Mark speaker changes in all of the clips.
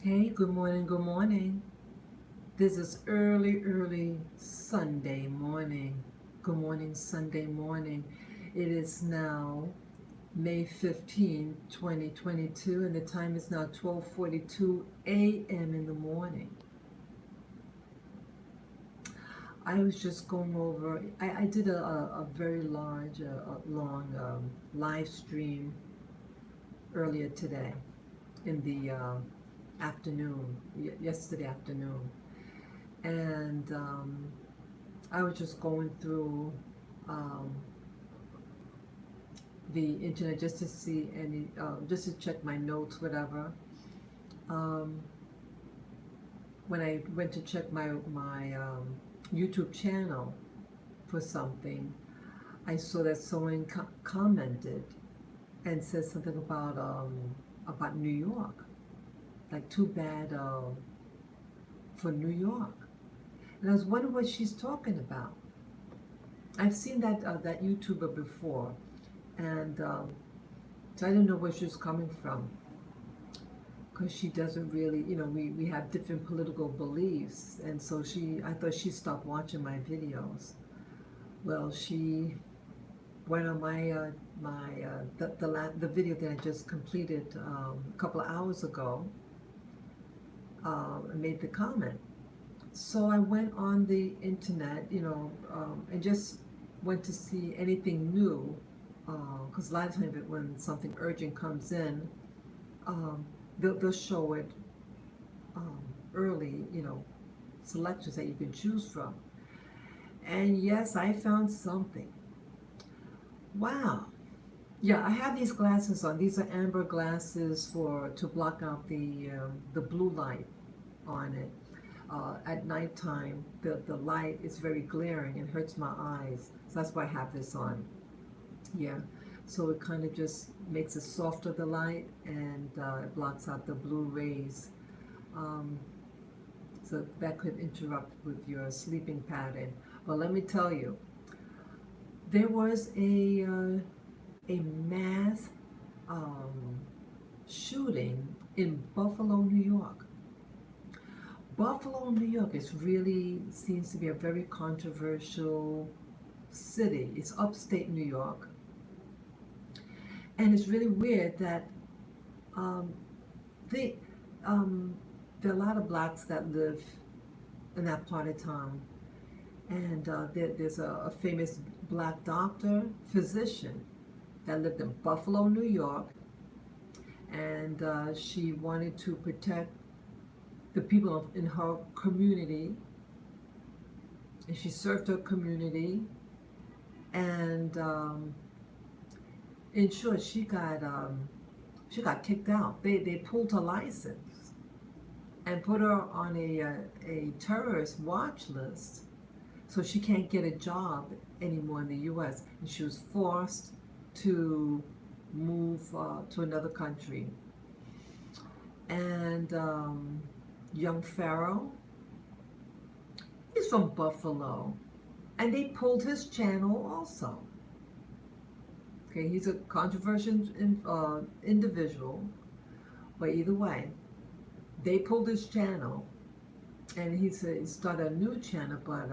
Speaker 1: Hey, good morning, good morning. This is early Sunday morning. Good morning, Sunday morning. It is now May 15th, 2022, and the time is now 12:42 a.m. in the morning. I was just going over, I did a very long live stream earlier today in the afternoon, yesterday afternoon. And I was just going through um, the internet just to see any, just to check my notes, whatever. Um, when I went to check my YouTube channel for something, I saw that someone commented and said something about New York, like too bad for New York. And I was wondering what she's talking about. I've seen that YouTuber before, and so I didn't know where she was coming from because she doesn't really, we have different political beliefs, and so I thought she stopped watching my videos. Well, she went on the video that I just completed a couple of hours ago, and made the comment. So I went on the internet, and just went to see anything new, because a lot of times when something urgent comes in, um, they'll show it um, early, selections that you can choose from. And yes, I found something. Wow. Yeah, I have these glasses on. These are amber glasses for to block out the blue light on it. At nighttime, the light is very glaring and hurts my eyes. So that's why I have this on. Yeah. So it kind of just makes it softer, the light, and it blocks out the blue rays. Um, so that could interrupt with your sleeping pattern. But let me tell you, there was a mass um, shooting in Buffalo, New York. Buffalo, New York is really seems to be a very controversial city. It's upstate New York, and it's really weird that um, they there are a lot of blacks that live in that part of town, and there's a famous black doctor, physician that lived in Buffalo, New York, and she wanted to protect the people in her community, and she served her community, and in short, she got kicked out. They pulled her license and put her on a terrorist watch list, so she can't get a job anymore in the U.S. And she was forced to move to another country. And young Pharaoh, he's from Buffalo, and they pulled his channel also. Okay, he's a controversial individual, but either way, they pulled his channel, and he said he started a new channel, but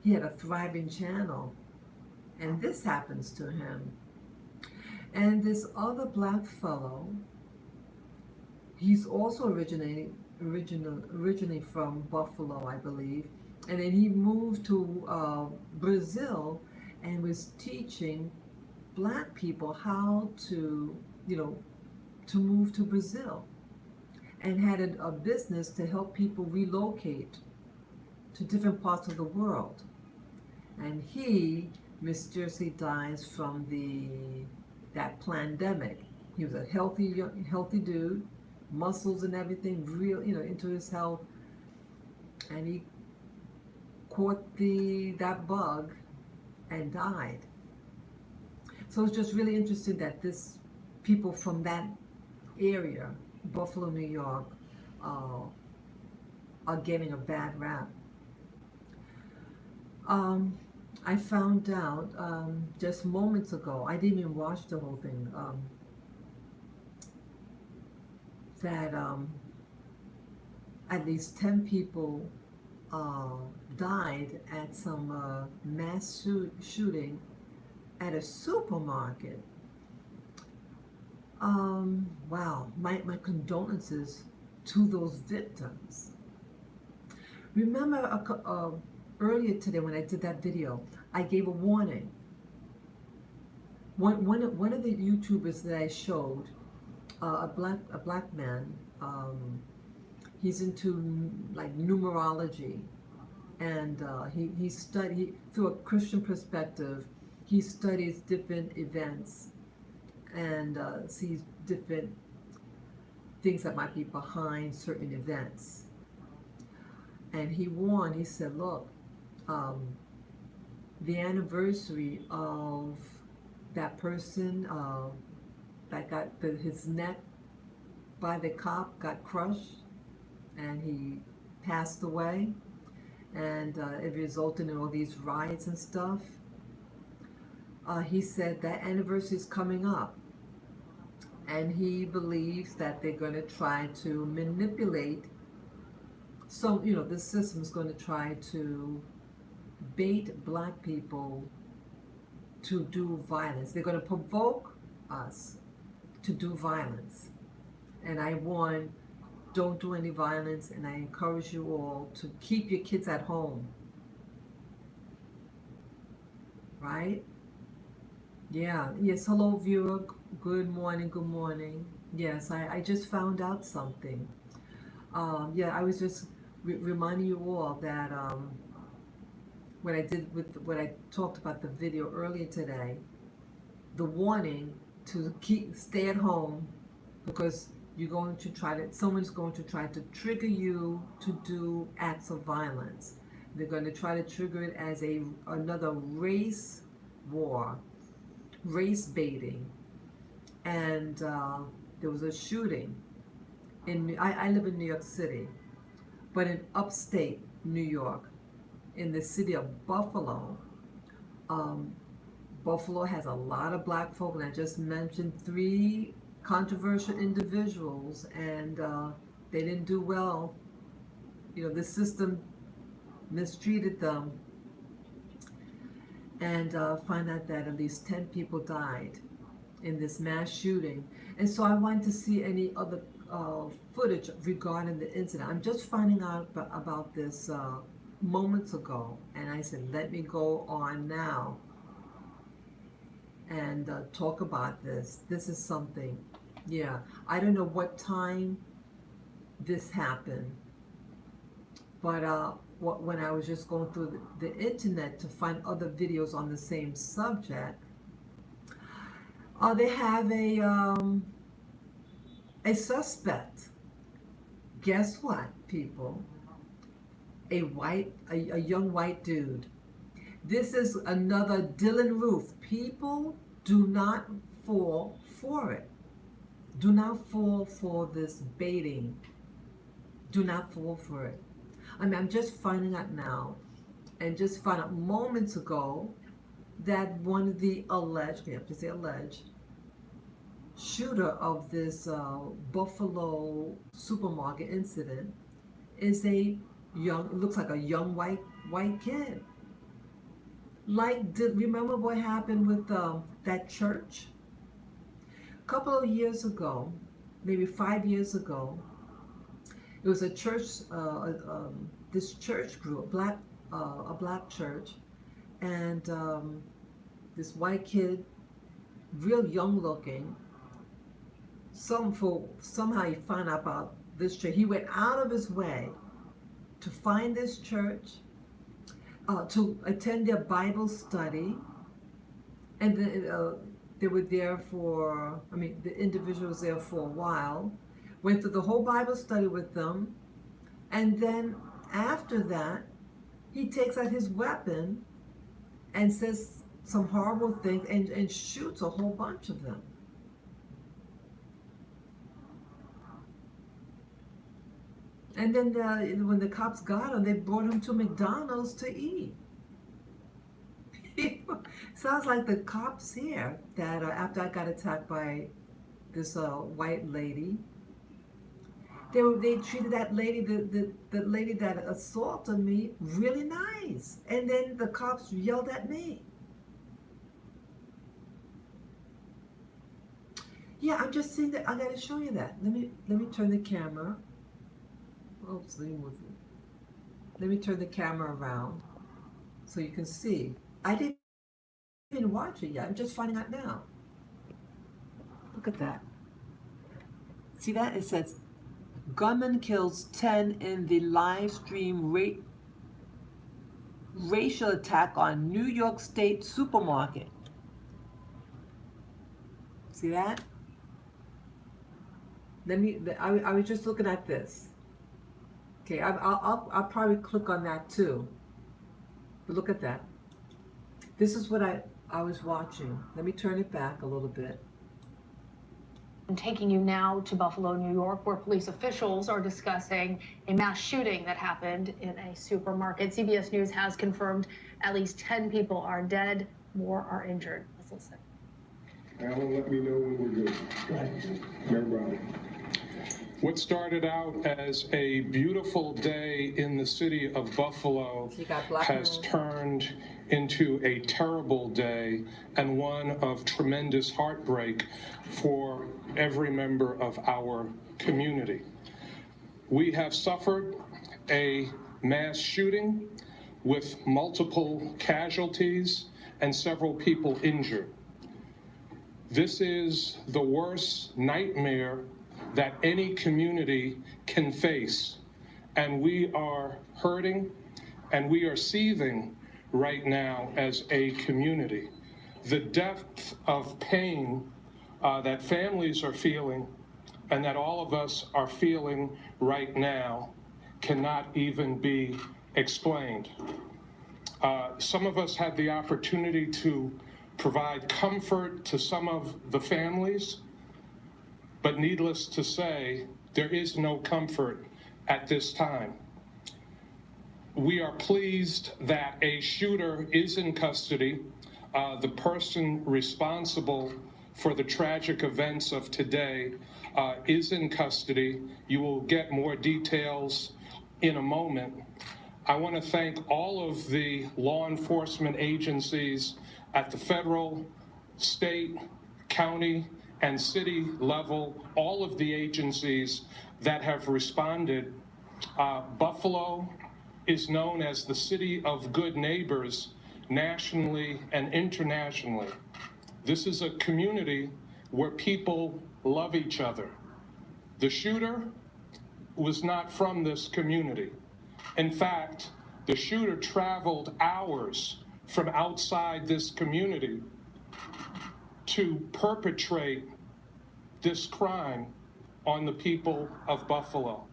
Speaker 1: he had a thriving channel, and this happens to him. And this other black fellow, he's also originally from Buffalo, I believe, and then he moved to Brazil and was teaching black people how to, you know, to move to Brazil, and had a business to help people relocate to different parts of the world. And he mysteriously dies from that pandemic. He was a healthy dude, muscles and everything, real, into his health, and he caught that bug and died. So it's just really interesting that this people from that area, Buffalo, New York, uh, are getting a bad rap. Um, I found out just moments ago. I didn't even watch the whole thing. That at least 10 people uh, died at some mass shooting at a supermarket. Wow, my condolences to those victims. Remember earlier today when I did that video, I gave a warning. One of the YouTubers that I showed, a black man, he's into like numerology, and he study through a Christian perspective. He studies different events and sees different things that might be behind certain events. And he warned. He said, "Look, um, the anniversary of that person that got his neck by the cop got crushed, and he passed away, and it resulted in all these riots and stuff." He said that anniversary is coming up, and he believes that they're going to try to manipulate some, the system is going to try to bait black people to do violence. They're going to provoke us to do violence. And I warn, don't do any violence, and I encourage you all to keep your kids at home. Right? Yeah. Yes. Hello, viewer. Good morning. Good morning. Yes, I just found out something. Yeah, I was just reminding you all that what I talked about the video earlier today, the warning to stay at home because someone's going to try to trigger you to do acts of violence. They're going to try to trigger it as another race war, race baiting, and there was a shooting I live in New York City, but in upstate New York, in the city of Buffalo. um, Buffalo has a lot of black folk, and I just mentioned three controversial individuals, and they didn't do well. The system mistreated them, and find out that at least 10 people died in this mass shooting. And so I wanted to see any other footage regarding the incident. I'm just finding out about this moments ago, and I said, let me go on now and talk about this. This is something, yeah. I don't know what time this happened, but when I was just going through the internet to find other videos on the same subject, they have a suspect. Guess what, people? A young white dude. This is another Dylan Roof. People, do not fall for it. Do not fall for this baiting. Do not fall for it. I mean, I'm just finding out now, and just found out moments ago, that one of the alleged, we have to say alleged, shooter of this Buffalo supermarket incident is looks like a young white kid. Remember what happened with that church? A couple of years ago, maybe 5 years ago, it was a church, this church group, a black church, and this white kid, real young looking, somehow he found out about this church. He went out of his way to find this church, to attend their Bible study, and then they were there the individual was there for a while, went through the whole Bible study with them, and then after that, he takes out his weapon and says some horrible things and shoots a whole bunch of them. And then when the cops got him, they brought him to McDonald's to eat. Sounds like the cops here that after I got attacked by this white lady, They treated that lady, the lady that assaulted me, really nice. And then the cops yelled at me. Yeah, I'm just saying that I gotta show you that. Let me turn the camera. Oops, let me move it. Let me turn the camera around so you can see. I didn't even watch it yet. I'm just finding out now. Look at that. See that? It says gunman kills 10 in the live stream racial attack on New York State supermarket. See that? I was just looking at this. Okay, I'll probably click on that too. But look at that. This is what I was watching. Let me turn it back a little bit.
Speaker 2: I'm taking you now to Buffalo, New York, where police officials are discussing a mass shooting that happened in a supermarket. CBS News has confirmed at least 10 people are dead, more are injured. Let's listen.
Speaker 3: Alan, let me know when we're good. Mayor Brown. What started out as a beautiful day in the city of Buffalo has turned into a terrible day and one of tremendous heartbreak for every member of our community. We have suffered a mass shooting with multiple casualties and several people injured. This is the worst nightmare that any community can face. And we are hurting and we are seething right now as a community. The depth of pain that families are feeling and that all of us are feeling right now cannot even be explained. Some of us had the opportunity to provide comfort to some of the families, but needless to say, there is no comfort at this time. We are pleased that a shooter is in custody. The person responsible for the tragic events of today is in custody. You will get more details in a moment. I want to thank all of the law enforcement agencies at the federal, state, county, and city level, all of the agencies that have responded. Buffalo is known as the city of good neighbors nationally and internationally. This is a community where people love each other. The shooter was not from this community. In fact, the shooter traveled hours from outside this community to perpetrate this crime on the people of Buffalo.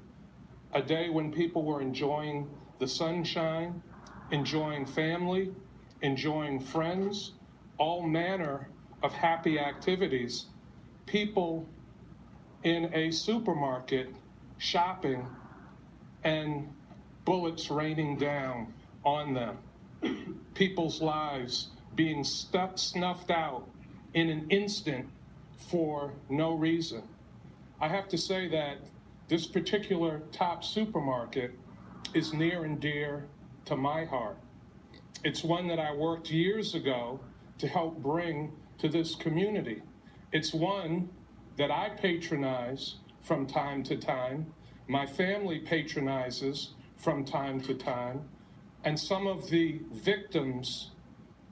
Speaker 3: A day when people were enjoying the sunshine, enjoying family, enjoying friends, all manner of happy activities. People in a supermarket shopping and bullets raining down on them. People's lives being snuffed out in an instant for no reason. I have to say that this particular top supermarket is near and dear to my heart. It's one that I worked years ago to help bring to this community. It's one that I patronize from time to time. My family patronizes from time to time. And some of the victims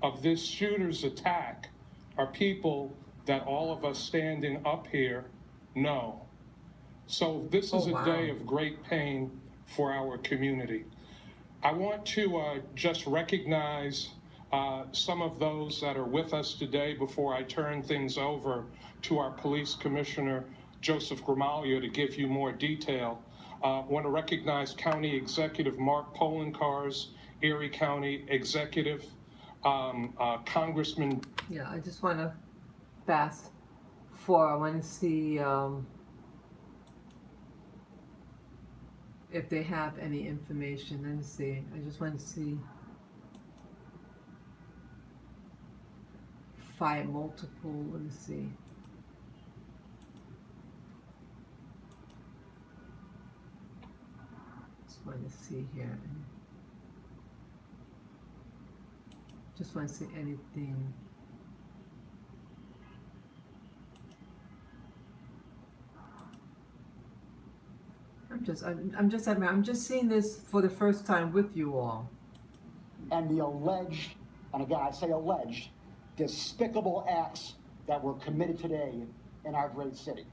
Speaker 3: of this shooter's attack are people that all of us standing up here know. So this is a day of great pain for our community. I want to just recognize some of those that are with us today before I turn things over to our police commissioner, Joseph Gramaglio, to give you more detail. I want to recognize County Executive Mark Polencars, Erie County Executive, Congressman.
Speaker 1: Yeah, I just want to fast forward. I want to see if they have any information. Let me see. I just want to see. Fire multiple. Let me see. Just want to see here. Just want to see anything. I'm just seeing this for the first time with you all.
Speaker 4: And the alleged, and again I say alleged, despicable acts that were committed today in our great city.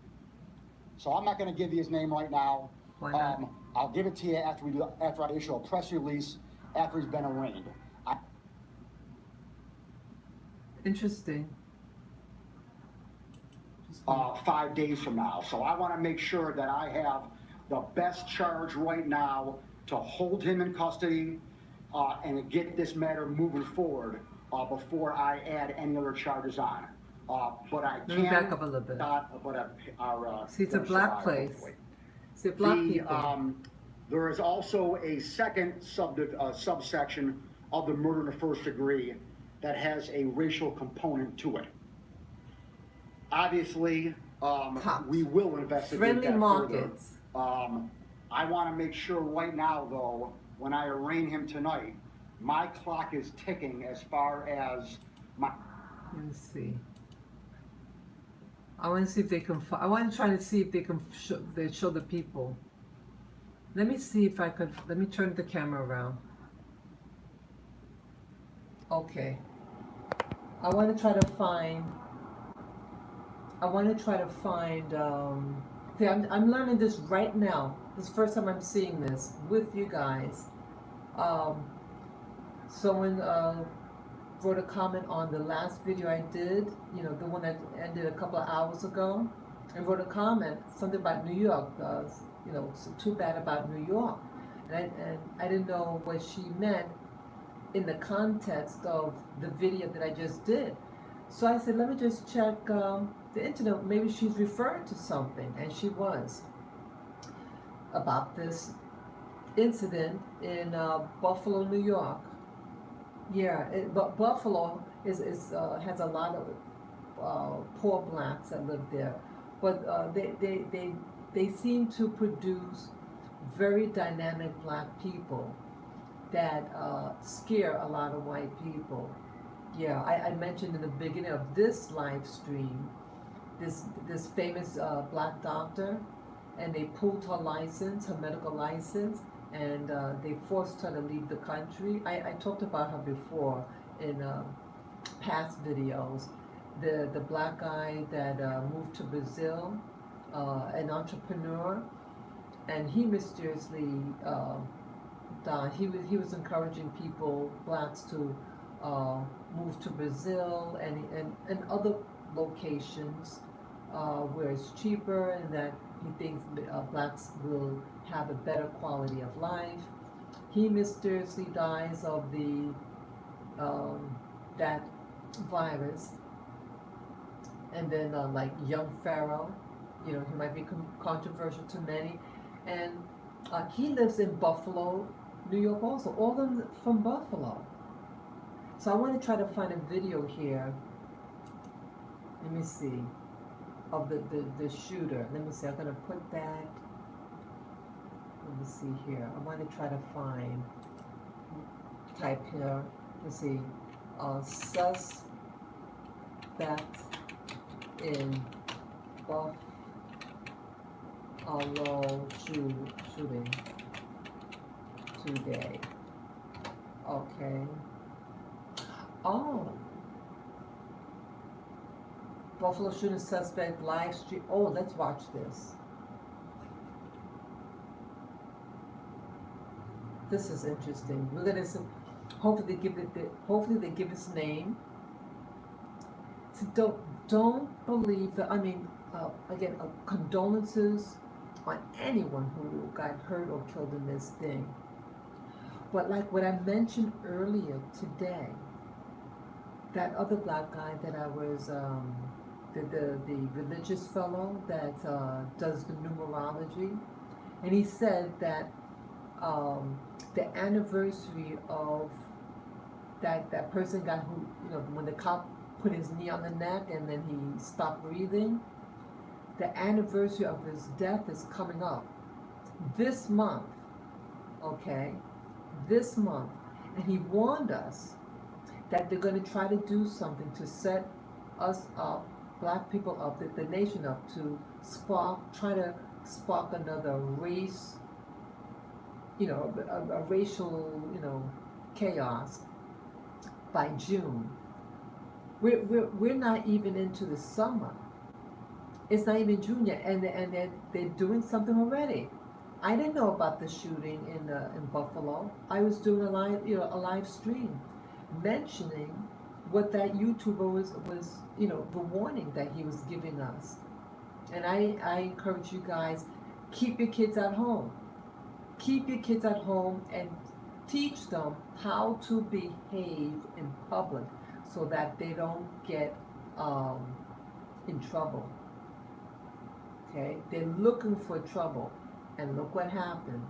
Speaker 4: So I'm not going to give you his name right now.
Speaker 1: Why not?
Speaker 4: I'll give it to you after I issue a press release after he's been arraigned.
Speaker 1: Interesting.
Speaker 4: 5 days from now. So I want to make sure that I have the best charge right now to hold him in custody and to get this matter moving forward before I add any other charges on. But I
Speaker 1: Let me
Speaker 4: can't.
Speaker 1: back up a little bit.
Speaker 4: Our
Speaker 1: See, it's a black place.
Speaker 4: hopefully.
Speaker 1: It's a black people.
Speaker 4: There is also a second subsection of the murder in the first degree that has a racial component to it. Obviously, we will investigate
Speaker 1: Friendly
Speaker 4: that
Speaker 1: markets.
Speaker 4: further. I want to make sure right now, though, when I arraign him tonight, my clock is ticking as far as my.
Speaker 1: Let me see. I want to see if they can. I want to try to see if they can show the people. Let me see if I could. Let me turn the camera around. Okay. I want to try to find. See, I'm learning this right now. This is the first time I'm seeing this with you guys. Someone wrote a comment on the last video I did, you know, the one that ended a couple of hours ago, and wrote a comment, something about New York, you know, so too bad about New York. And I didn't know what she meant in the context of the video that I just did. So I said, let me just check the internet, maybe she's referring to something, and she was, about this incident in Buffalo, New York. Yeah, but Buffalo has a lot of poor blacks that live there, but they seem to produce very dynamic black people that scare a lot of white people. Yeah, I mentioned in the beginning of this live stream, this famous black doctor, and they pulled her license, her medical license, and they forced her to leave the country. I talked about her before in past videos. The black guy that moved to Brazil, an entrepreneur, and he mysteriously died. He was encouraging people, blacks, to move to Brazil and other locations where it's cheaper, and that he thinks blacks will have a better quality of life. He mysteriously dies of the that virus. And then like young Pharaoh, you know, he might be controversial to many, and he lives in Buffalo, New York also, all of them from Buffalo. So I want to try to find a video here, let me see, of the shooter. Let me see, I'm going to put that, let me see here. I want to try to find, type here, let's see, suspect in Buffalo shooting today. Okay. Oh. Buffalo shooting suspect live stream. Oh, let's watch this. This is interesting. We're gonna see, hopefully they give it. Hopefully they give his name. So don't believe that. I mean, again, condolences on anyone who got hurt or killed in this thing. But like what I mentioned earlier today, that other black guy that I was, the religious fellow that does the numerology, and he said that the anniversary of that person got, who, you know, when the cop put his knee on the neck and then he stopped breathing, the anniversary of his death is coming up this month. okay, this month. And he warned us that they're going to try to do something to set us up, black people up, the nation up, to try to spark another race, a racial, chaos by June. We're not even into the summer. It's not even June yet, and they're doing something already. I didn't know about the shooting in Buffalo. I was doing a live stream mentioning what that YouTuber was the warning that he was giving us. And I encourage you guys, keep your kids at home. Keep your kids at home and teach them how to behave in public so that they don't get in trouble. Okay, they're looking for trouble, and look what happened.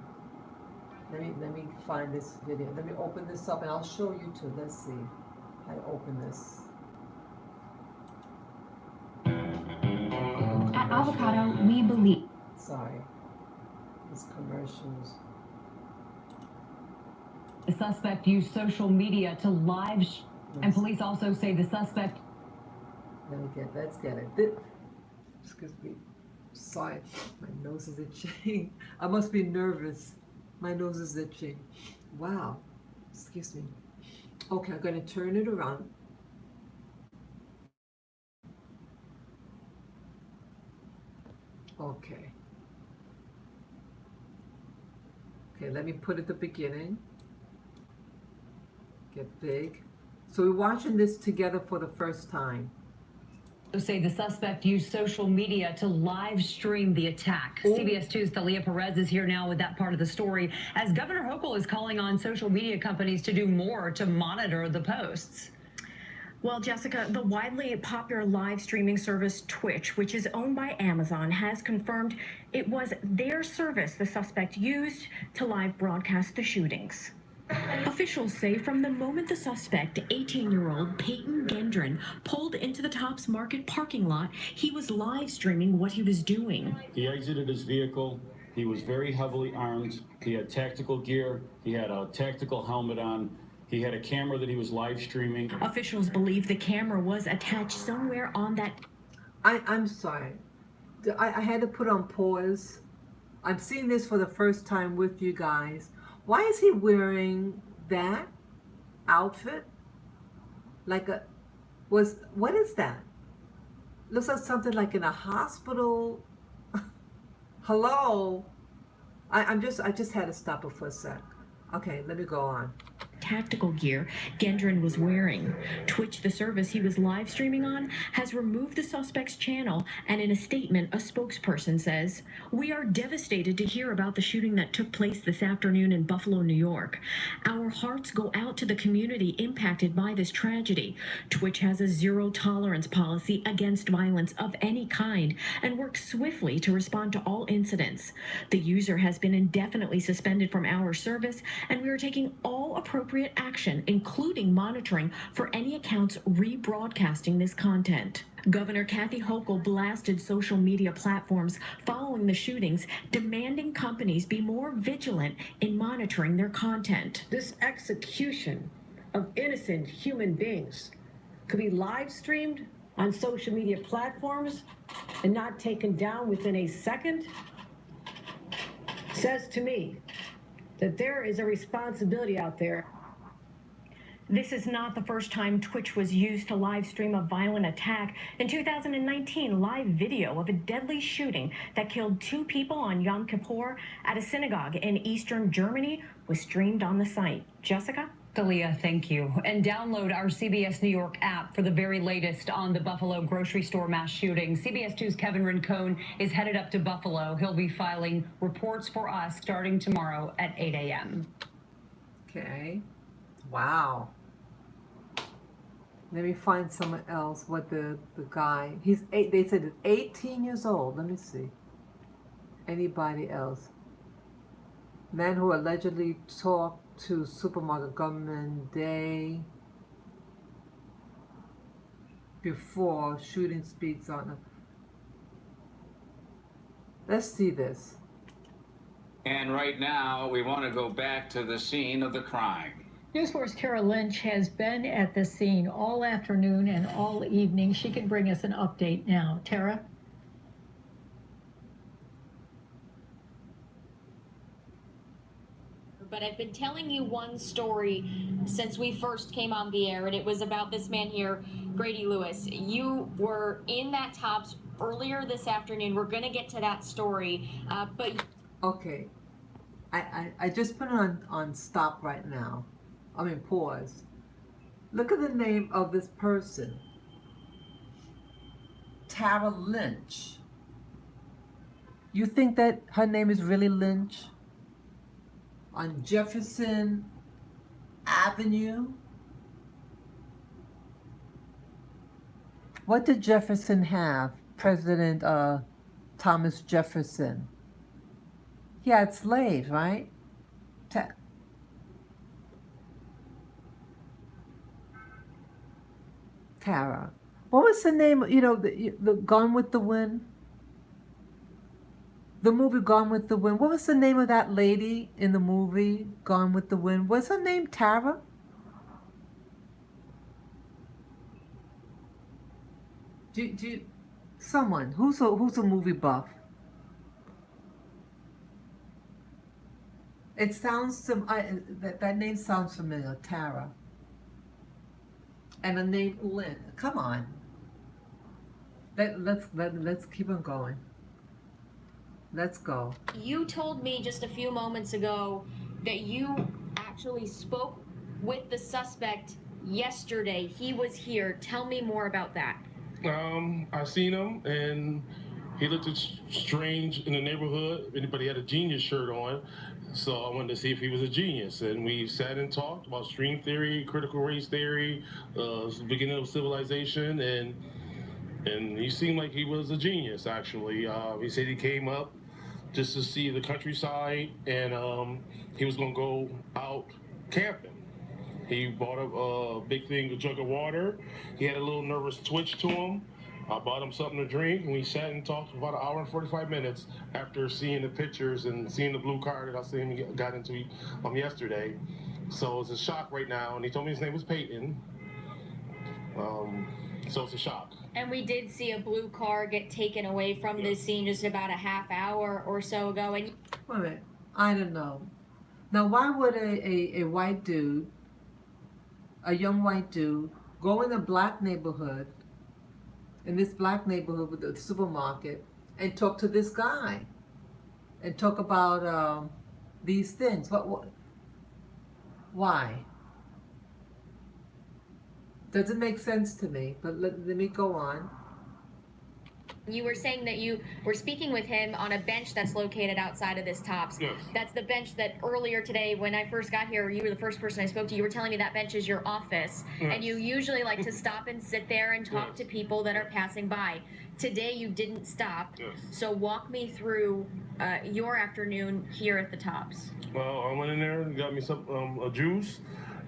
Speaker 1: Let me find this video. Let me open this up, and I'll show you too. Let's see how to open this.
Speaker 5: At Avocado, we believe.
Speaker 1: Sorry, these commercials.
Speaker 5: The suspect used social media to live, and police also say the suspect.
Speaker 1: Let's get it. Excuse me. Sorry, my nose is itching. I must be nervous. My nose is itching. Wow. Excuse me. Okay, I'm going to turn it around. Okay. Okay, let me put it at the beginning. Get big. So we're watching this together for the first time.
Speaker 5: Say the suspect used social media to live stream the attack. CBS 2's Thalia Perez is here now with that part of the story, as Governor Hochul is calling on social media companies to do more to monitor the posts.
Speaker 6: Well, Jessica, the widely popular live streaming service Twitch, which is owned by Amazon, has confirmed it was their service the suspect used to live broadcast the shootings. Officials say from the moment the suspect, 18-year-old Peyton Gendron, pulled into the Tops Market parking lot, he was live streaming what he was doing.
Speaker 7: He exited his vehicle. He was very heavily armed. He had tactical gear. He had a tactical helmet on. He had a camera that he was live streaming.
Speaker 6: Officials believe the camera was attached somewhere on that.
Speaker 1: I'm sorry. I had to put on pause. I'm seeing this for the first time with you guys. Why is he wearing that outfit? What is that? Looks like something like in a hospital. Hello? I just had to stop it for a sec. Okay, let me go on.
Speaker 6: Tactical gear Gendron was wearing. Twitch, the service he was live streaming on, has removed the suspect's channel, and in a statement, a spokesperson says, "We are devastated to hear about the shooting that took place this afternoon in Buffalo, New York. Our hearts go out to the community impacted by this tragedy. Twitch has a zero-tolerance policy against violence of any kind and works swiftly to respond to all incidents. The user has been indefinitely suspended from our service, and we are taking all appropriate action, including monitoring for any accounts rebroadcasting this content." Governor Kathy Hochul blasted social media platforms following the shootings, demanding companies be more vigilant in monitoring their content.
Speaker 8: This execution of innocent human beings could be live streamed on social media platforms and not taken down within a second, says to me that there is a responsibility out there.
Speaker 6: This is not the first time Twitch was used to live stream a violent attack. In 2019, live video of a deadly shooting that killed 2 people on Yom Kippur at a synagogue in eastern Germany was streamed on the site. Jessica?
Speaker 5: Thalia, thank you. And download our CBS New York app for the very latest on the Buffalo grocery store mass shooting. CBS 2's Kevin Rincon is headed up to Buffalo. He'll be filing reports for us starting tomorrow at 8 a.m.
Speaker 1: Okay. Wow. Let me find someone else. What the guy? They said he's 18 years old. Let me see. Anybody else? Man who allegedly talked to supermarket government day before shooting speaks on. Let's see this.
Speaker 9: And right now, we want to go back to the scene of the crime.
Speaker 10: News 4's Tara Lynch has been at the scene all afternoon and all evening. She can bring us an update now. Tara?
Speaker 11: But I've been telling you one story since we first came on the air, and it was about this man here, Grady Lewis. You were in that Tops earlier this afternoon. We're going to get to that story, but...
Speaker 1: Okay. I just put it on stop right now. I mean, pause. Look at the name of this person. Tara Lynch. You think that her name is really Lynch? On Jefferson Avenue? What did Jefferson have? President Thomas Jefferson. He had slaves, right? Tara. What was the name? You know, the Gone with the Wind? The movie Gone with the Wind. What was the name of that lady in the movie Gone with the Wind? Was her name Tara? Someone who's a movie buff? It sounds that name sounds familiar, Tara. And the name Lynn. Come on. Let's keep on going. Let's go.
Speaker 11: You told me just a few moments ago that you actually spoke with the suspect yesterday. He was here. Tell me more about that.
Speaker 3: I seen him, and he looked strange in the neighborhood, but he had a genius shirt on. So I wanted to see if he was a genius, and we sat and talked about string theory, critical race theory, the beginning of civilization, and he seemed like he was a genius, actually. He said he came up just to see the countryside, and he was going to go out camping. He bought a big thing, a jug of water. He had a little nervous twitch to him. I bought him something to drink, and we sat and talked for about 1 hour and 45 minutes after seeing the pictures and seeing the blue car that I seen him got into yesterday. So it's a shock right now, and he told me his name was Peyton. So it's a shock.
Speaker 11: And we did see a blue car get taken away from this scene just about a half hour or so ago. And
Speaker 1: wait a minute. I don't know. Now, why would a white dude, a young white dude, go in a black neighborhood, in this black neighborhood with the supermarket, and talk to this guy, and talk about these things? Why? Doesn't make sense to me, but let me go on.
Speaker 11: you were saying that you were speaking with him on a bench that's located outside of this Tops.
Speaker 3: Yes.
Speaker 11: That's the bench that earlier today, when I first got here, you were the first person I spoke to. You were telling me that bench is your office.
Speaker 3: Yes.
Speaker 11: And you usually like to stop and sit there and talk
Speaker 3: Yes.
Speaker 11: to people that are passing by. Today you didn't stop.
Speaker 3: Yes.
Speaker 11: So walk me through your afternoon here at the Tops.
Speaker 3: Well, I went in there and got me some a juice,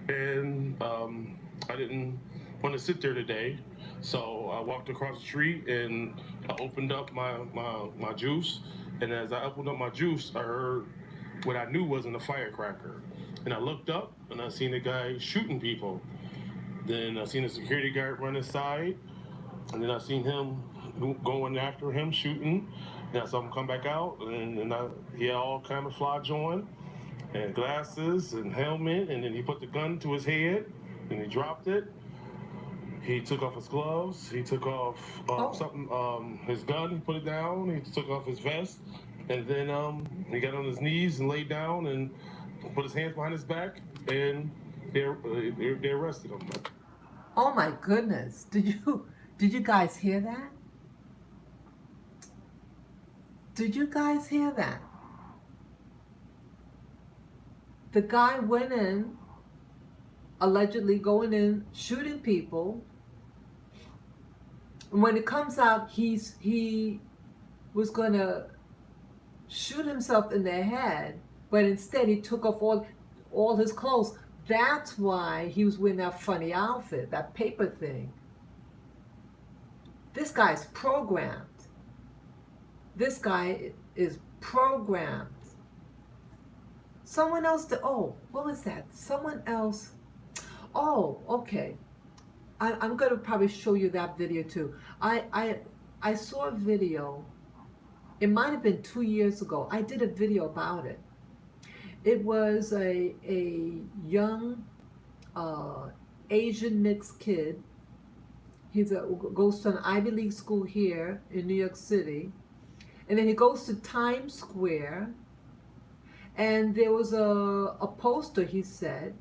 Speaker 3: and I didn't want to sit there today, so I walked across the street and I opened up my juice. And as I opened up my juice, I heard what I knew wasn't a firecracker. And I looked up and I seen the guy shooting people. Then I seen a security guard run aside, and then I seen him going after him, shooting. And I saw him come back out, and he had all camouflage on, and glasses and helmet, and then he put the gun to his head, and he dropped it. He took off his gloves, he took off his gun, he put it down, he took off his vest, and then he got on his knees and laid down and put his hands behind his back, and they arrested him.
Speaker 1: Oh my goodness. Did you guys hear that? Did you guys hear that? The guy went in, allegedly going in, shooting people. And when it comes out, he was going to shoot himself in the head, but instead he took off all his clothes. That's why he was wearing that funny outfit, that paper thing. This guy's programmed. This guy is programmed. Someone else, oh, what was that? Someone else, oh, okay. I'm going to probably show you that video too. I saw a video, it might have been 2 years ago. I did a video about it. It was a young Asian mixed kid. He goes to an Ivy League school here in New York City. And then he goes to Times Square. And there was a poster, he said,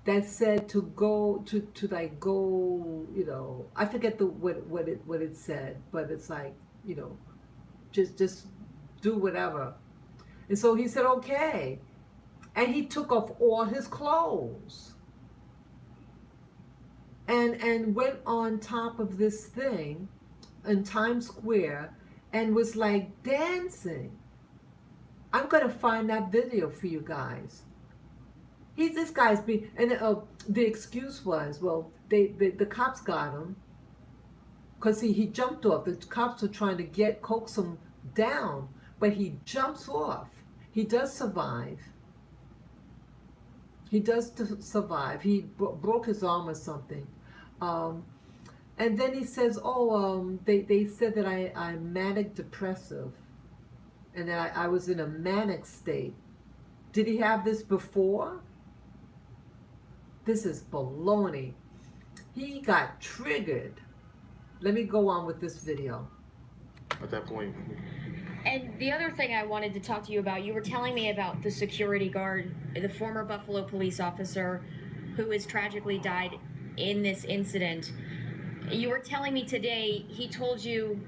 Speaker 1: that said to go to like go, you know, I forget what it said, but it's like, you know, just do whatever. And so he said okay, and he took off all his clothes and went on top of this thing in Times Square and was like dancing. I'm gonna find that video for you guys. This guy's being, and the excuse was, well, the cops got him because he jumped off. The cops were trying to coax him down, but he jumps off. He does survive. He does survive. He broke his arm or something. And then he says, oh, they said that I'm manic depressive and that I was in a manic state. Did he have this before? This is baloney. He got triggered. Let me go on with this video.
Speaker 12: At that point.
Speaker 11: And the other thing I wanted to talk to you about, you were telling me about the security guard, the former Buffalo police officer who has tragically died in this incident. You were telling me today, he told you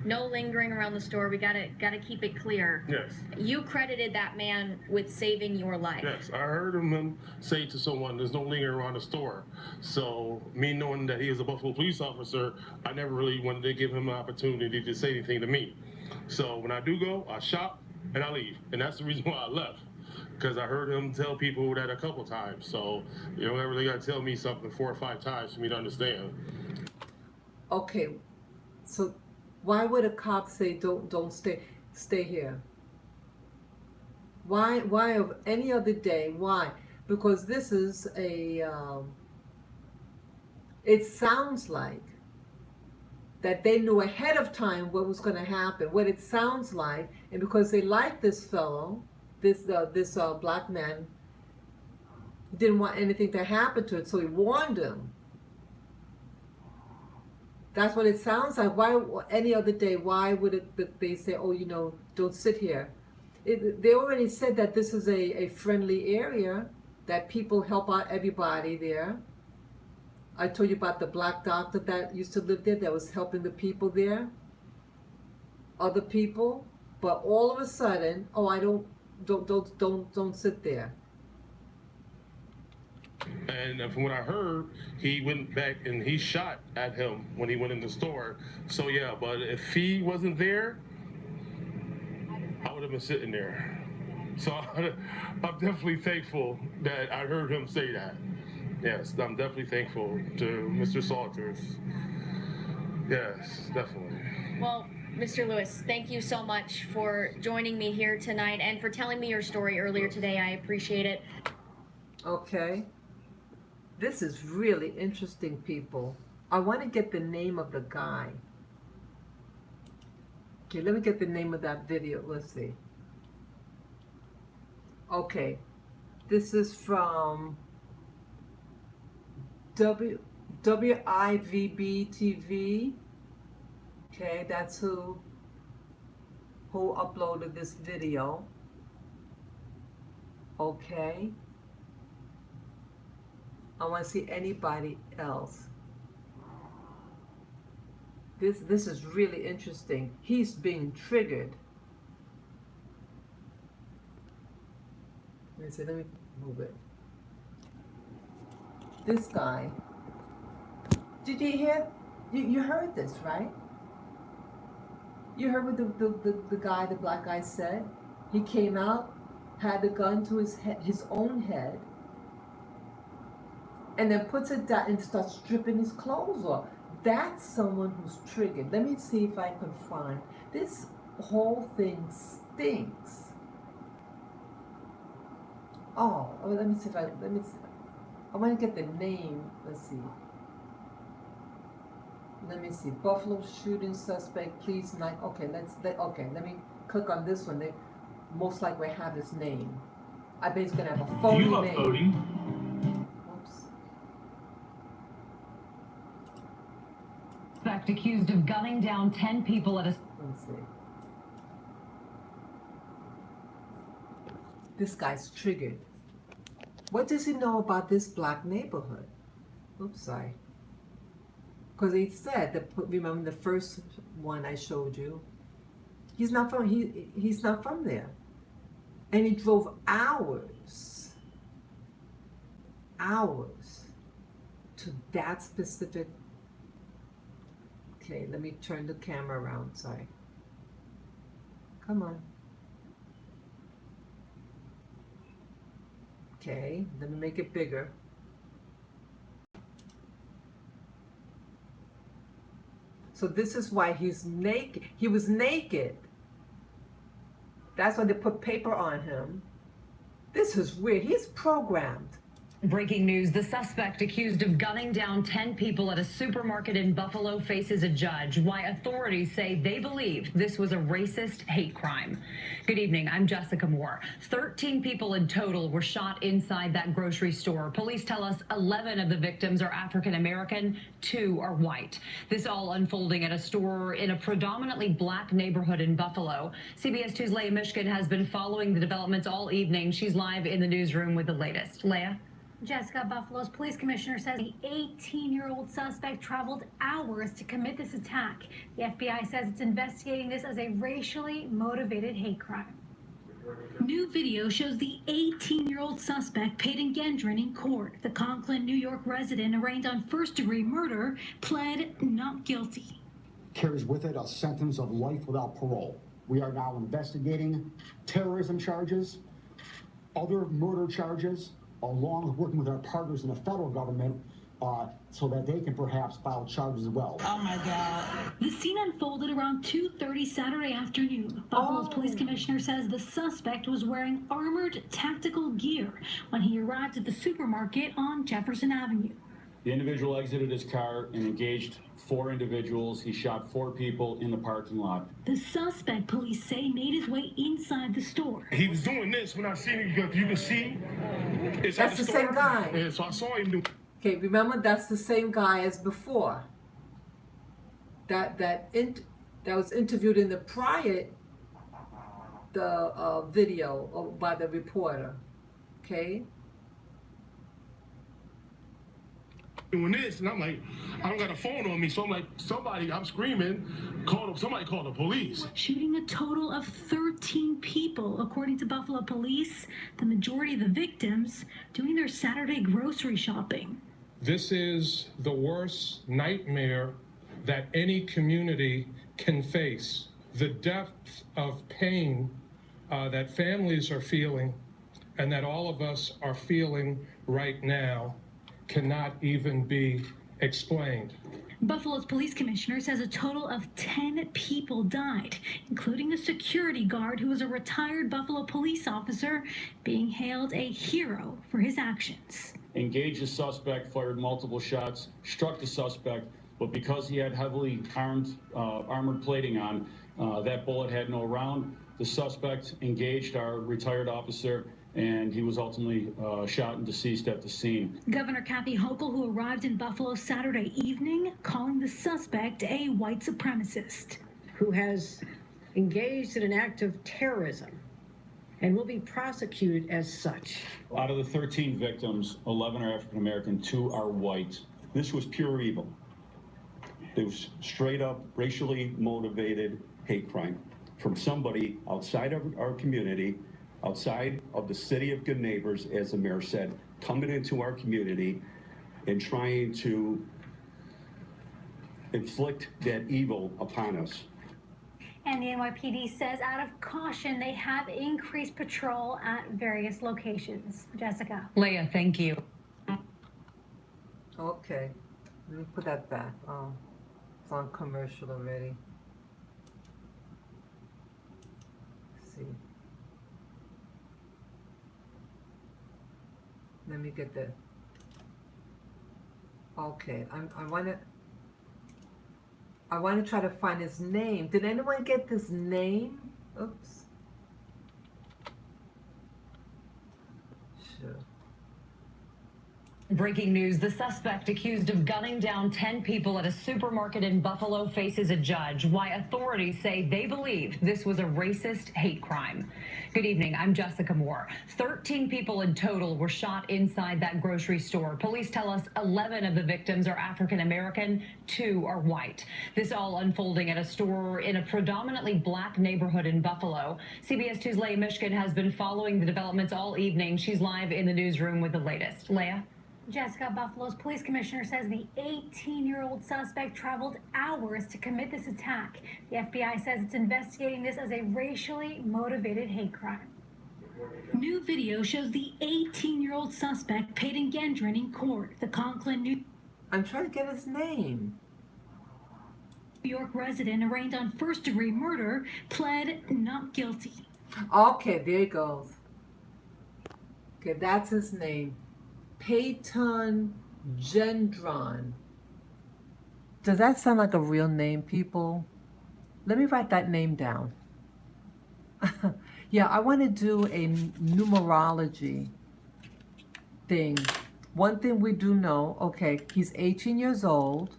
Speaker 11: no lingering around the store. We gotta keep it clear.
Speaker 12: Yes.
Speaker 11: You credited that man with saving your life.
Speaker 12: Yes, I heard him say to someone, "There's no lingering around the store." So me knowing that he is a Buffalo police officer, I never really wanted to give him an opportunity to say anything to me. So when I do go, I shop and I leave, and that's the reason why I left. Because I heard him tell people that a couple times. So you don't ever really got to tell me something 4 or 5 times for me to understand.
Speaker 1: Okay, so why would a cop say don't stay here? Why of any other day? Why? Because this is a it sounds like that they knew ahead of time what was going to happen, what it sounds like, and because they liked this fellow, this black man, didn't want anything to happen to it, so he warned him. That's what it sounds like. Why any other day? Why would they say, oh, you know, don't sit here? They already said that this is a friendly area, that people help out everybody there. I told you about the black doctor that used to live there that was helping the people there, other people. But all of a sudden, oh, don't sit there.
Speaker 12: And from what I heard, he went back and he shot at him when he went in the store. So yeah, but if he wasn't there, I would have been sitting there. So I'm definitely thankful that I heard him say that. Yes, I'm definitely thankful to Mr. Salters. Yes, definitely.
Speaker 11: Well, Mr. Lewis, thank you so much for joining me here tonight and for telling me your story earlier today. I appreciate it.
Speaker 1: Okay. This is really interesting, people. I want to get the name of the guy. Okay, let me get the name of that video. Let's see. Okay. This is from WIVB TV. Okay, that's who uploaded this video. Okay. I want to see anybody else. This is really interesting. He's being triggered. Let me move it. This guy. Did you hear? You heard this, right? You heard what the guy, the black guy said? He came out, had the gun to his head, his own head, and then puts it down and starts stripping his clothes off. That's someone who's triggered. Let me see if I can find. This whole thing stinks. Oh, let me see if let me see. I want to get the name. Let's see. Let me see. Buffalo shooting suspect, please not. Okay, okay, let me click on this one. They most likely have his name. I bet he's gonna have a phony name.
Speaker 5: Voting.
Speaker 1: Oops.
Speaker 5: Suspect accused of gunning down 10 people at a...
Speaker 1: Let's see. This guy's triggered. What does he know about this black neighborhood? Oops, sorry. Because he said that, remember the first one I showed you, he's not from he's not from there, and he drove hours to that specific. Okay, let me turn the camera around. Sorry. Come on. Okay, let me make it bigger. So this is why he's naked. He was naked. That's why they put paper on him. This is weird. He's programmed.
Speaker 5: Breaking news, the suspect accused of gunning down 10 people at a supermarket in Buffalo faces a judge. Why authorities say they believe this was a racist hate crime. Good evening, I'm Jessica Moore. 13 people in total were shot inside that grocery store. Police tell us 11 of the victims are African American, 2 are white. This all unfolding at a store in a predominantly black neighborhood in Buffalo. CBS 2's Leah Mishkin has been following the developments all evening. She's live in the newsroom with the latest. Leah?
Speaker 2: Jessica, Buffalo's police commissioner says the 18-year-old suspect traveled hours to commit this attack. The FBI says it's investigating this as a racially motivated hate crime.
Speaker 13: New video shows the 18-year-old suspect Peyton Gendron in court. The Conklin, New York resident arraigned on first-degree murder pled not guilty.
Speaker 4: Carries with it a sentence of life without parole. We are now investigating terrorism charges, other murder charges, along with working with our partners in the federal government so that they can perhaps file charges as well.
Speaker 13: Oh my God. The scene unfolded around 2:30 Saturday afternoon. Buffalo's police commissioner says the suspect was wearing armored tactical gear when he arrived at the supermarket on Jefferson Avenue.
Speaker 7: The individual exited his car and engaged 4 individuals. He shot 4 people in the parking lot.
Speaker 13: The suspect, police say, made his way inside the store.
Speaker 12: He was doing this when I seen him. You can see.
Speaker 1: That's the same guy.
Speaker 12: Yeah, so I saw him do.
Speaker 1: Okay, remember that's the same guy as before. That was interviewed in the prior video by the reporter. Okay.
Speaker 12: Doing this, and I'm like, I don't got a phone on me, so I'm like, I'm screaming, somebody call the police.
Speaker 13: Shooting a total of 13 people, according to Buffalo police, the majority of the victims doing their Saturday grocery shopping.
Speaker 3: This is the worst nightmare that any community can face. The depth of pain that families are feeling and that all of us are feeling right now cannot even be explained.
Speaker 13: Buffalo's police commissioner says a total of 10 people died, including a security guard who was a retired Buffalo police officer being hailed a hero for his actions.
Speaker 7: Engaged the suspect, fired multiple shots, struck the suspect, but because he had heavily armored plating on, that bullet had no round. The suspect engaged our retired officer, and he was ultimately shot and deceased at the scene.
Speaker 13: Governor Kathy Hochul, who arrived in Buffalo Saturday evening, calling the suspect a white supremacist.
Speaker 8: Who has engaged in an act of terrorism and will be prosecuted as such.
Speaker 7: Out of the 13 victims, 11 are African American, 2 are white.
Speaker 14: This was pure evil. It was straight up racially motivated hate crime from somebody outside of our community, outside of the city of good neighbors, as the mayor said, coming into our community and trying to inflict that evil upon us.
Speaker 2: And the NYPD says out of caution, they have increased patrol at various locations. Jessica.
Speaker 5: Leah, thank you.
Speaker 1: Okay, let me put that back. Oh, it's on commercial already. Let's see. Let me get the. Okay, I want to try to find his name. Did anyone get this name? Oops. Sure.
Speaker 5: Breaking news, the suspect accused of gunning down 10 people at a supermarket in Buffalo faces a judge. Why authorities say they believe this was a racist hate crime. Good evening, I'm Jessica Moore. 13 people in total were shot inside that grocery store. Police tell us 11 of the victims are African American, 2 are white. This all unfolding at a store in a predominantly black neighborhood in Buffalo. CBS 2's Leah Mishkin has been following the developments all evening. She's live in the newsroom with the latest. Leah?
Speaker 13: Jessica, Buffalo's police commissioner says the 18-year-old suspect traveled hours to commit this attack. The FBI says it's investigating this as a racially motivated hate crime. New video shows the 18-year-old suspect Peyton Gendron in court. The Conklin, New
Speaker 1: I'm trying to get his name.
Speaker 13: York resident arraigned on first-degree murder pled not guilty.
Speaker 1: Okay, there he goes. Okay, that's his name. Peyton Gendron. Does that sound like a real name, people? Let me write that name down. Yeah, I want to do a numerology thing. One thing we do know, okay, he's 18 years old.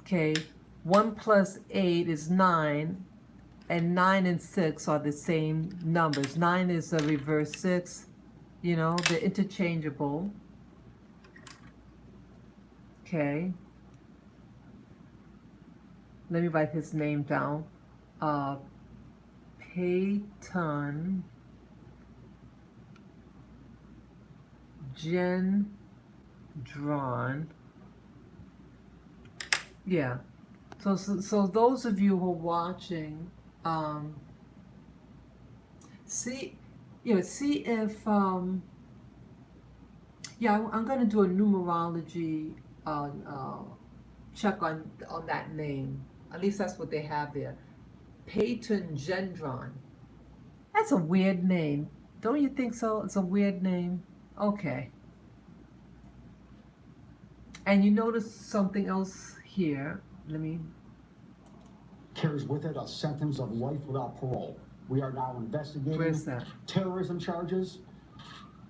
Speaker 1: Okay, 1 plus 8 is 9, and 9 and 6 are the same numbers. 9 is a reverse 6. You know, they're interchangeable. Okay. Let me write his name down. Peyton Gendron. Yeah. So those of you who are watching, see if yeah, I'm going to do a numerology check on that name. At least that's what they have there. Peyton Gendron. That's a weird name. Don't you think so? It's a weird name. Okay. And you notice something else here. Let me.
Speaker 4: Carries with it a sentence of life without parole. We are now investigating
Speaker 1: Where's that?
Speaker 4: terrorism charges,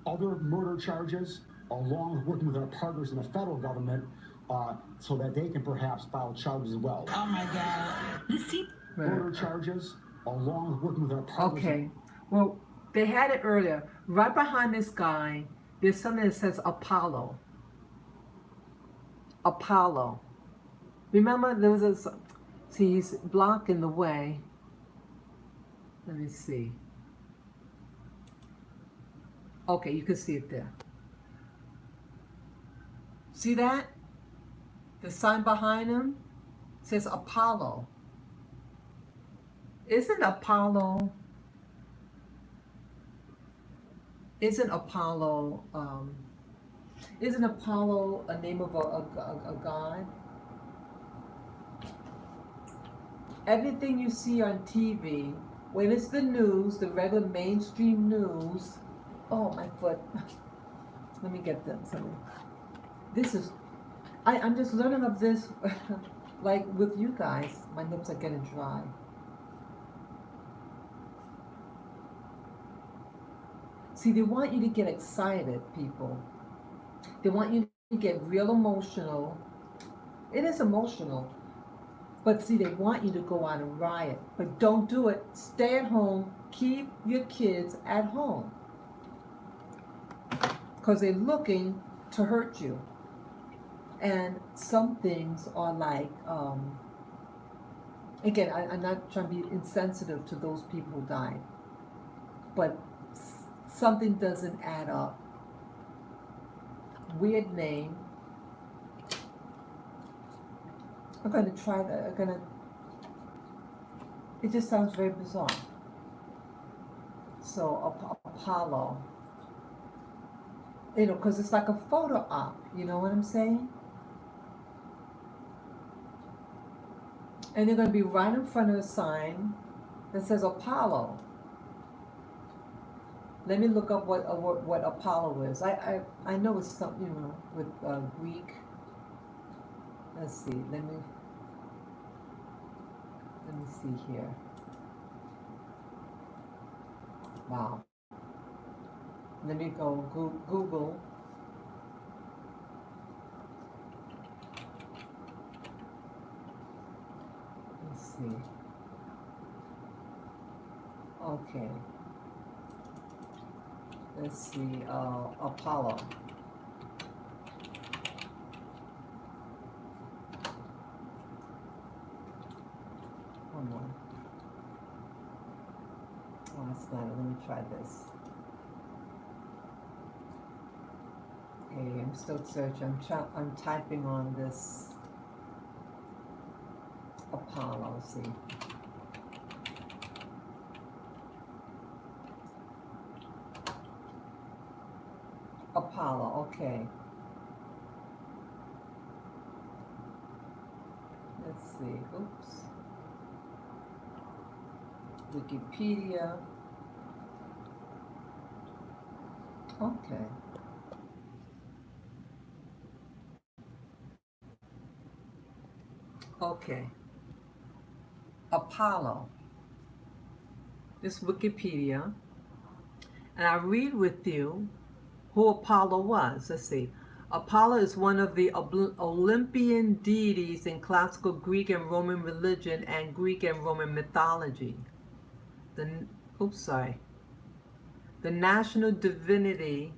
Speaker 4: other murder charges, along with working with our partners in the federal government so that they can perhaps file charges as well.
Speaker 13: Oh my God.
Speaker 4: Murder charges, along with working with our partners.
Speaker 1: Okay. Well, they had it earlier. Right behind this guy, there's something that says Apollo. Apollo. Remember, there was a. See, he's blocking the way. Let me see. Okay, you can see it there. See that? The sign behind him says Apollo. Isn't Apollo a name of a god? Everything you see on TV, when it's the news, the regular mainstream news, oh, my foot. Let me get them. This is, I'm just learning of this, like with you guys. My lips are getting dry. See, they want you to get excited, people. They want you to get real emotional. It is emotional. But see, they want you to go out and riot. But don't do it. Stay at home. Keep your kids at home. Because they're looking to hurt you. And some things are like, again, I'm not trying to be insensitive to those people who died. But something doesn't add up. Weird name. I'm going to try that. It just sounds very bizarre. So, Apollo. You know, because it's like a photo op. You know what I'm saying? And they're going to be right in front of a sign that says Apollo. Let me look up what Apollo is. I know it's something, you know, with Greek. Let's see. Let me see here. Wow. Let me go Google. Let's see. Okay. Let's see. Apollo. Come on. Oh, that's not it. Let me try this. Okay, I'm still searching. I'm typing on this Apollo. See. Apollo. Okay. Let's see. Oops. Wikipedia. Okay. Okay. Apollo. This Wikipedia. And I read with you who Apollo was. Let's see. Apollo is one of the Olympian deities in classical Greek and Roman religion and Greek and Roman mythology. The national divinity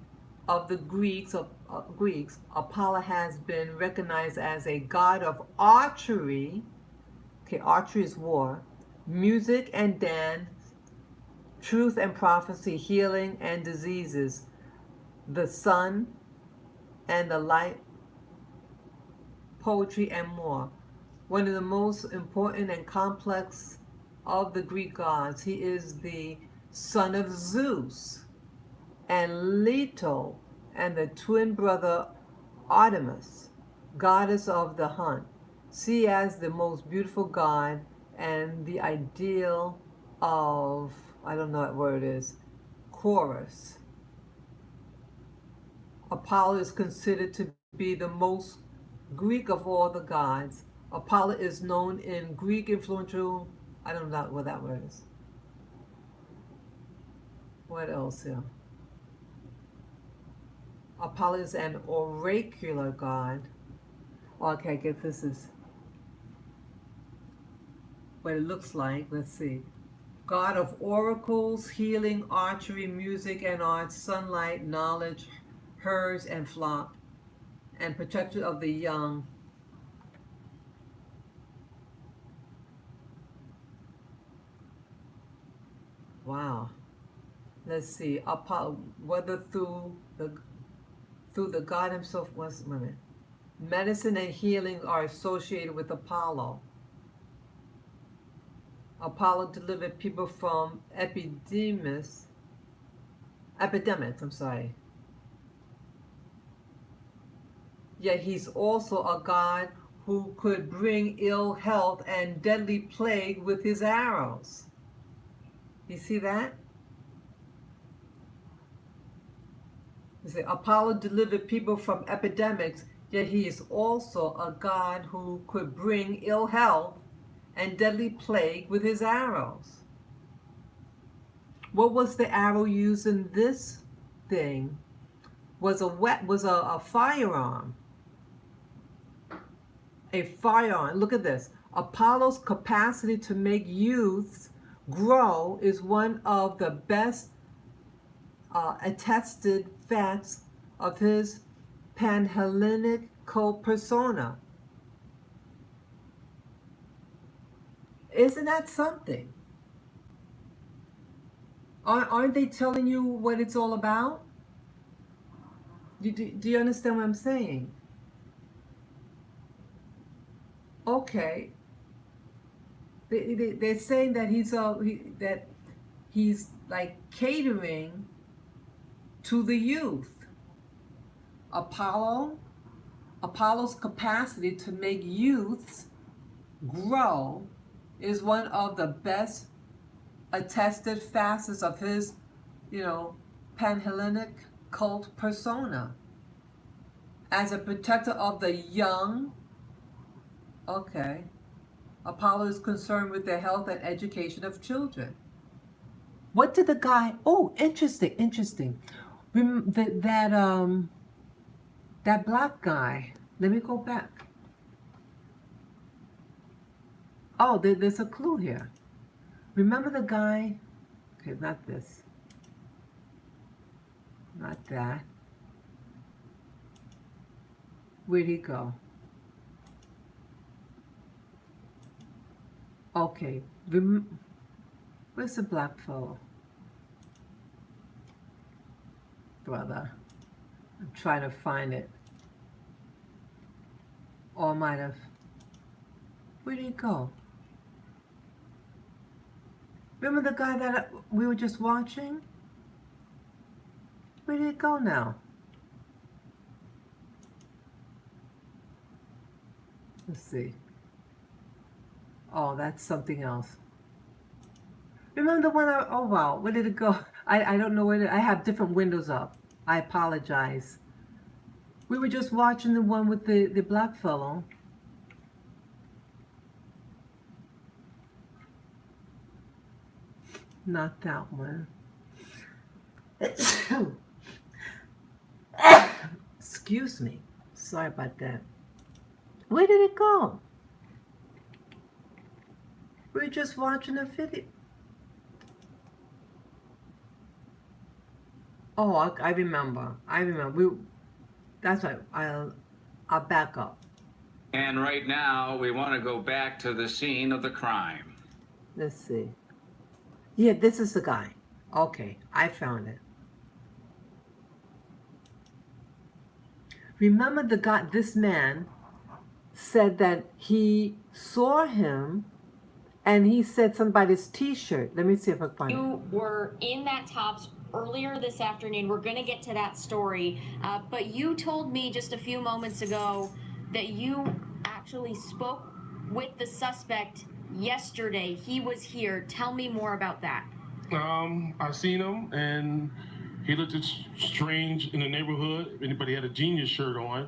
Speaker 1: of the Greeks, Apollo has been recognized as a god of archery. Okay, archery is war, music and dance, truth and prophecy, healing and diseases, the sun and the light, poetry and more. One of the most important and complex of the Greek gods. He is the son of Zeus and Leto and the twin brother Artemis, goddess of the hunt. See as the most beautiful god and the ideal of, I don't know what word it is, chorus. Apollo is considered to be the most Greek of all the gods. Apollo is known in Greek influential, I don't know what that word is. What else here? Apollo is an oracular god. Okay, I guess this is what it looks like. Let's see. God of oracles, healing, archery, music and arts, sunlight, knowledge, herds and flock, and protector of the young. Wow. Let's see. Apollo, whether through the God himself was women. Medicine and healing are associated with Apollo. Apollo delivered people from epidemics, Yet he's also a god who could bring ill health and deadly plague with his arrows. You see that? You see, Apollo delivered people from epidemics, yet he is also a god who could bring ill health and deadly plague with his arrows. What was the arrow used in this thing? Was a firearm. A firearm. Look at this. Apollo's capacity to make youths grow is one of the best attested facts of his Panhellenic persona. Isn't that something? Aren't they telling you what it's all about? Do you understand what I'm saying? Okay. They're saying that he's like catering to the youth. Apollo's capacity to make youths grow is one of the best attested facets of his, Pan-Hellenic cult persona. As a protector of the young, okay, Apollo is concerned with the health and education of children. What did the guy, oh, interesting. That black guy, let me go back. Oh, there's a clue here. Remember the guy, okay, not this, not that. Where'd he go? Okay, where's the black fellow? Brother, I'm trying to find it. Or I might have, where'd he go? Remember the guy that we were just watching? Where did it go now? Let's see. Oh, that's something else. Remember the one oh wow, where did it go? I don't know where I have different windows up. I apologize. We were just watching the one with the black fellow. Not that one. Excuse me. Sorry about that. Where did it go? We're just watching a video. Oh, I remember. That's right. I'll back up.
Speaker 9: And right now, we want to go back to the scene of the crime.
Speaker 1: Let's see. Yeah, this is the guy. Okay, I found it. Remember the guy, this man said that he saw him and he said something about his t-shirt. Let me see if I can find it.
Speaker 11: You were in that Tops earlier this afternoon. We're going to get to that story. But you told me just a few moments ago that you actually spoke with the suspect yesterday. He was here. Tell me more about that.
Speaker 12: I seen him and he looked strange in the neighborhood. Anybody had a genius shirt on.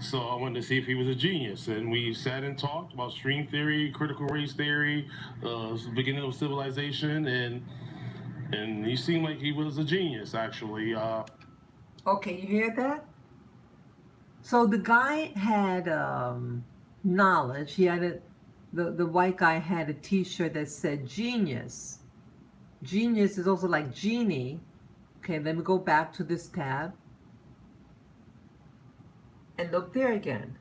Speaker 12: So I wanted to see if he was a genius. And we sat and talked about string theory, critical race theory, beginning of civilization, and he seemed like he was a genius, actually.
Speaker 1: Okay, you hear that? So the guy had knowledge. He had the white guy had a t-shirt that said genius. Genius is also like genie. Okay, let me go back to this tab. And look there again.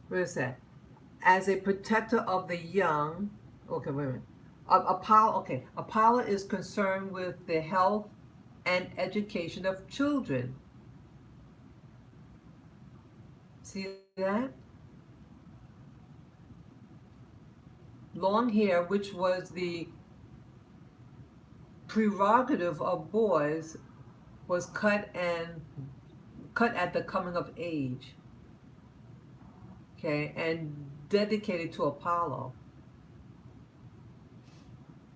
Speaker 1: Where is that? As a protector of the young. Okay, wait a minute. Apollo is concerned with the health and education of children. See that? Long hair, which was the prerogative of boys, was cut at the coming of age. Okay, and dedicated to Apollo.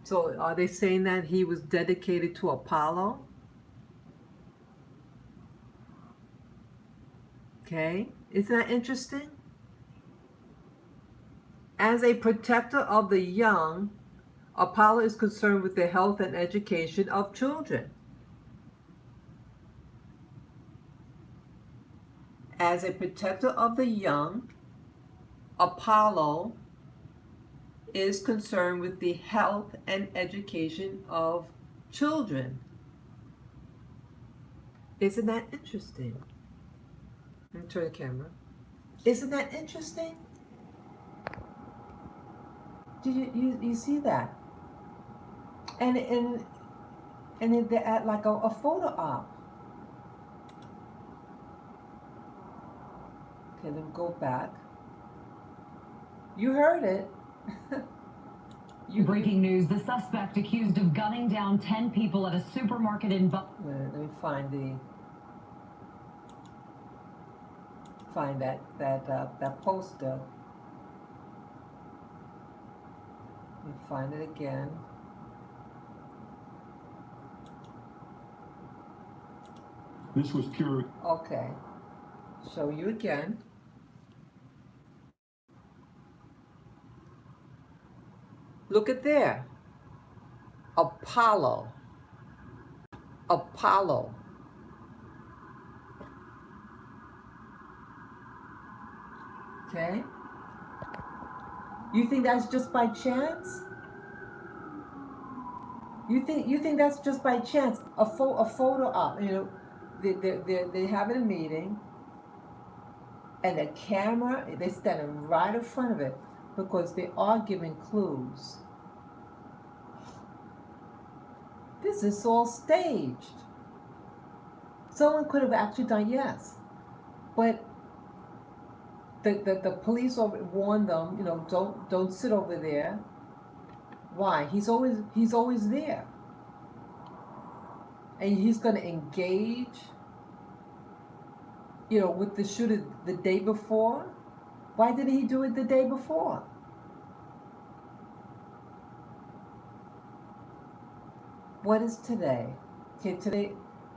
Speaker 1: So are they saying that he was dedicated to Apollo? Okay, isn't that interesting? As a protector of the young, Apollo is concerned with the health and education of children. As a protector of the young, Apollo is concerned with the health and education of children. Isn't that interesting? Let me turn the camera. Isn't that interesting? Do you see that? And they're at like a photo op. Okay, let me go back. You heard it.
Speaker 5: Breaking news, the suspect accused of gunning down 10 people at a supermarket in
Speaker 1: Let me find that poster. Let me find it again.
Speaker 14: This was pure.
Speaker 1: Okay. Show you again. Look at there. Apollo. Apollo. Okay. You think that's just by chance? You think that's just by chance? A photo op, they having a meeting, and the camera, they standing right in front of it because they are giving clues. This is all staged. Someone could have actually done yes, but the police warned them, don't sit over there. Why? He's always there, and he's going to engage, with the shooter the day before. Why didn't he do it the day before? What is today? Okay, today,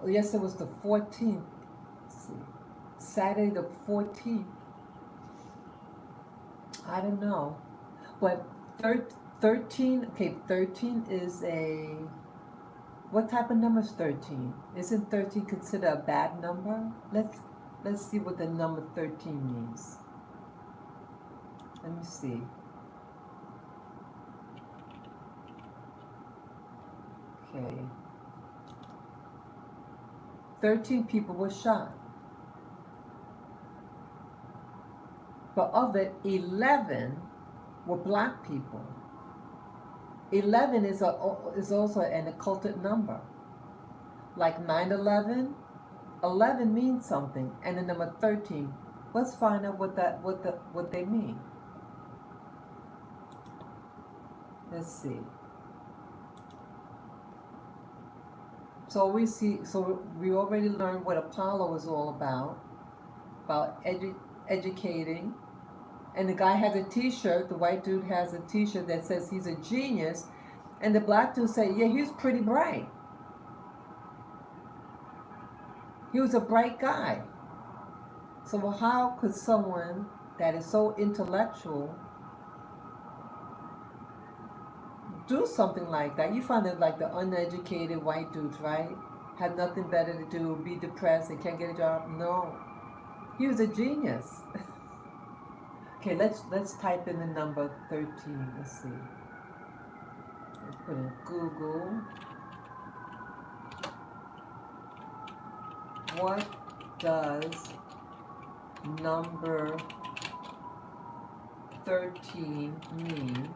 Speaker 1: yesterday was the 14th. Let's see. Saturday the 14th. I don't know. But 13, okay, 13 is what type of number is 13? Isn't 13 considered a bad number? Let's see what the number 13 means. Let me see. Okay. 13 people were shot. But of it, 11 were black people. 11 is also an occulted number. Like 9/11, 11 means something, and the number 13. Let's find out what they mean. Let's see. So we already learned what Apollo is all about educating. And the guy has a t-shirt, the white dude has a t-shirt that says he's a genius, and the black dude say, yeah, he was pretty bright. He was a bright guy. So how could someone that is so intellectual do something like that? You find that like the uneducated white dudes, right? Had nothing better to do, be depressed and can't get a job. No. He was a genius. Okay, let's type in the number 13. Let's see. Let's put in Google. What does number 13 mean?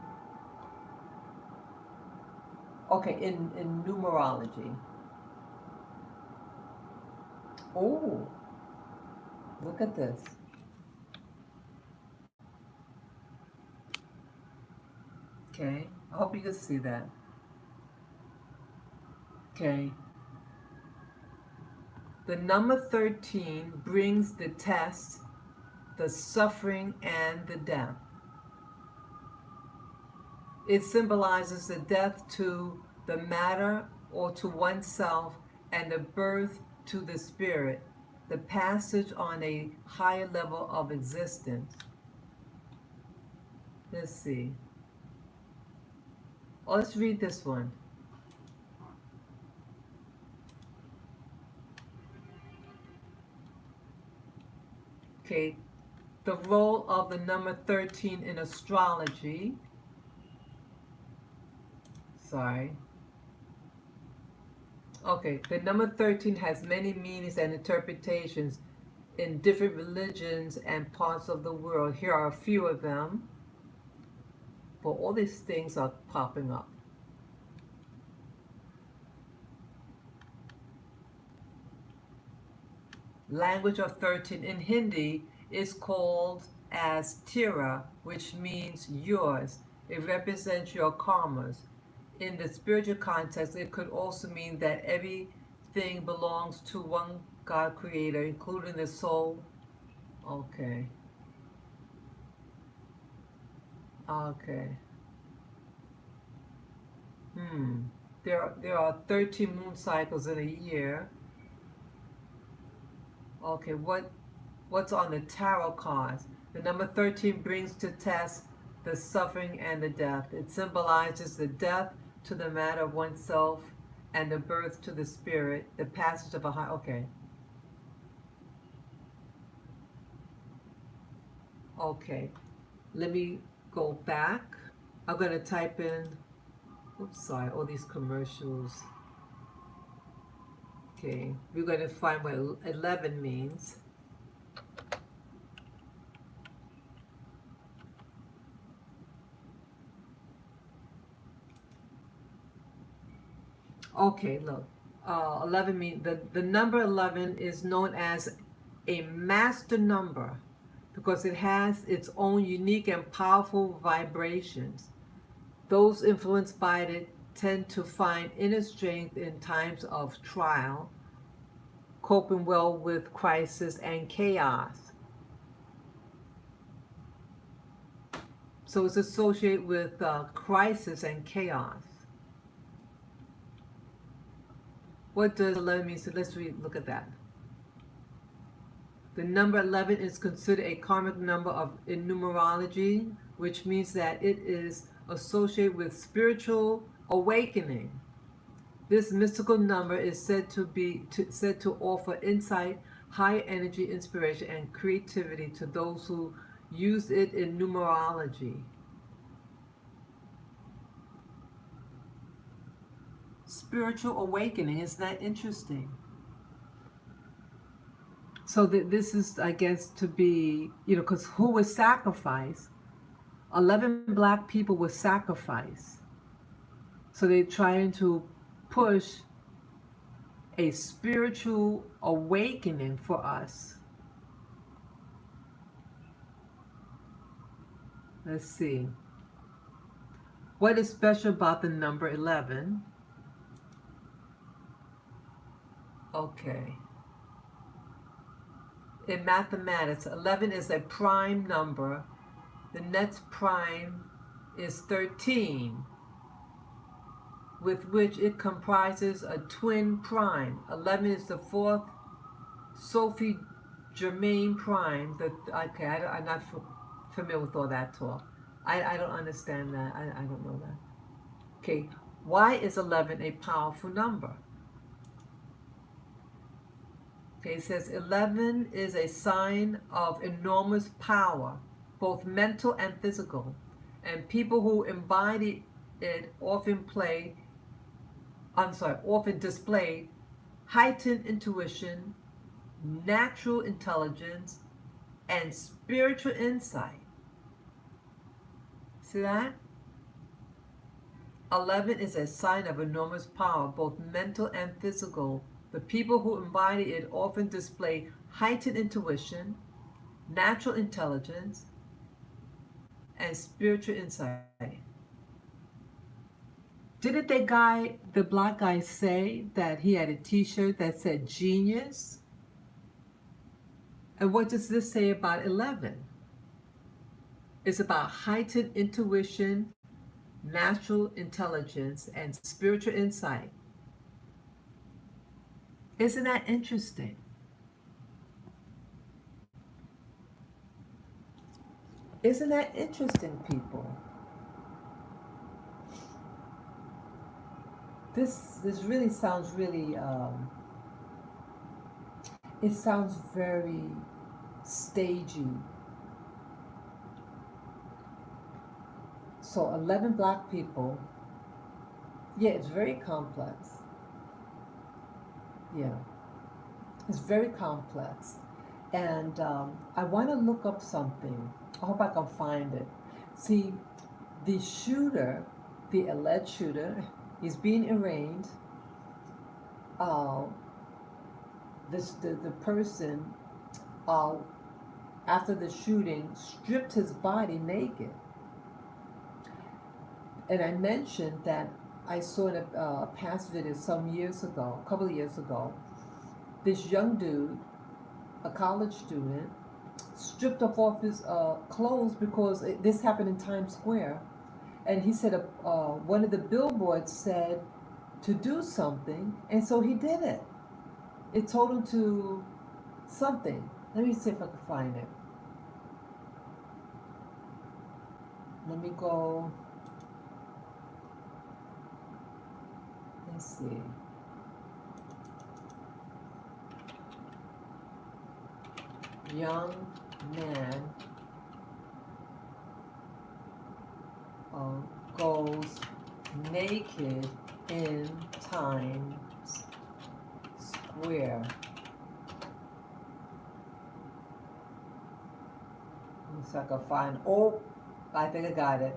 Speaker 1: Okay, in numerology. Oh, look at this. Okay, I hope you can see that. Okay. The number 13 brings the test, the suffering, and the death. It symbolizes the death to the matter or to oneself and the birth to the spirit, the passage on a higher level of existence. Let's see. Oh, let's read this one. Okay, the role of the number 13 in astrology. Sorry. Okay, the number 13 has many meanings and interpretations in different religions and parts of the world. Here are a few of them. But all these things are popping up. Language of 13 in Hindi is called as Tira, which means yours. It represents your karmas. In the spiritual context, it could also mean that everything belongs to one God creator, including the soul. Okay. Okay. There are 13 moon cycles in a year. Okay, what's on the tarot cards? The number 13 brings to test the suffering and the death. It symbolizes the death to the matter of oneself and the birth to the spirit, the passage of a high, okay. Okay, let me go back. I'm gonna type in, oops, sorry, all these commercials. Okay, we're gonna find what 11 means. Okay, look, 11 means, the number 11 is known as a master number because it has its own unique and powerful vibrations. Those influenced by it tend to find inner strength in times of trial, coping well with crisis and chaos. So it's associated with crisis and chaos. What does 11 mean? So let's look at that. The number 11 is considered a karmic number in numerology, which means that it is associated with spiritual awakening. This mystical number is said to offer insight, higher energy, inspiration, and creativity to those who use it in numerology. Spiritual awakening, isn't that interesting? So this is, I guess, to be, because who was sacrificed? 11 black people were sacrificed. So they're trying to push a spiritual awakening for us. Let's see. What is special about the number 11? Okay. In mathematics, 11 is a prime number. The next prime is 13, with which it comprises a twin prime. 11 is the fourth Sophie Germain prime. Okay, I'm not familiar with all that talk. I don't understand that. I don't know that. Okay, why is 11 a powerful number? Okay, it says 11 is a sign of enormous power, both mental and physical, and people who embody it often display heightened intuition, natural intelligence, and spiritual insight. See that? 11 is a sign of enormous power, both mental and physical. The people who embody it often display heightened intuition, natural intelligence, and spiritual insight. Didn't the black guy say that he had a t-shirt that said genius? And what does this say about 11? It's about heightened intuition, natural intelligence, and spiritual insight. Isn't that interesting? Isn't that interesting, people? This really sounds really, it sounds very stagey. So 11 black people, yeah, it's very complex. Yeah, it's very complex. And I want to look up something. I hope I can find it. See, the shooter, the alleged shooter, is being arraigned. The person, after the shooting, stripped his body naked. And I mentioned that I saw in a past video a couple of years ago, this young dude, a college student, stripped off all his clothes because this happened in Times Square. And he said one of the billboards said to do something, and so he did it. It told him to something. Let me see if I can find it. Let me go. Let's see. Young man goes naked in Times Square. So I can find. Oh, I think I got it.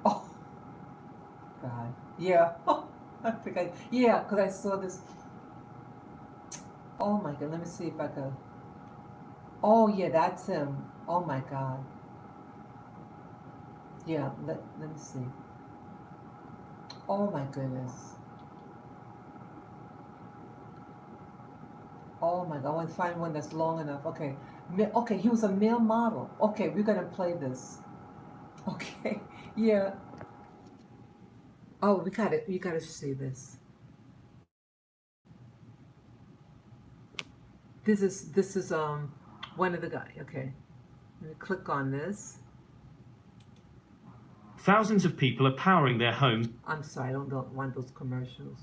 Speaker 1: Oh, God. Yeah. I think I. Yeah, because I saw this. Oh my God. Let me see if I can. Oh, yeah, that's him. Oh my God. Yeah, let me see. Oh my goodness. Oh my God, I want to find one that's long enough. Okay. Okay, he was a male model. Okay, we're gonna play this. Okay, yeah. Oh, we gotta see this. This is one of the guys. Okay. Let me click on this.
Speaker 15: Thousands of people are powering their homes.
Speaker 1: I'm sorry, I don't want those commercials.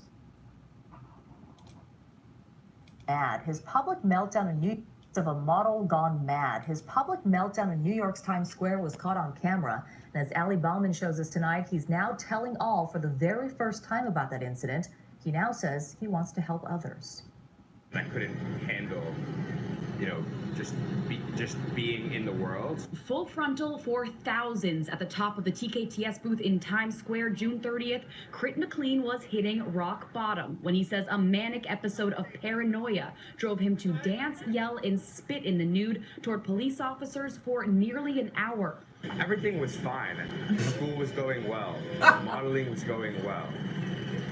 Speaker 16: Mad. His public meltdown in New York of a model gone mad. His public meltdown in New York's Times Square was caught on camera. And as Ali Bauman shows us tonight, he's now telling all for the very first time about that incident. He now says he wants to help others.
Speaker 17: I couldn't handle, just being in the world.
Speaker 5: Full frontal for thousands at the top of the TKTS booth in Times Square, June 30th. Crit McLean was hitting rock bottom when he says a manic episode of paranoia drove him to dance, yell, and spit in the nude toward police officers for nearly an hour.
Speaker 17: Everything was fine. School was going well. Modeling was going well.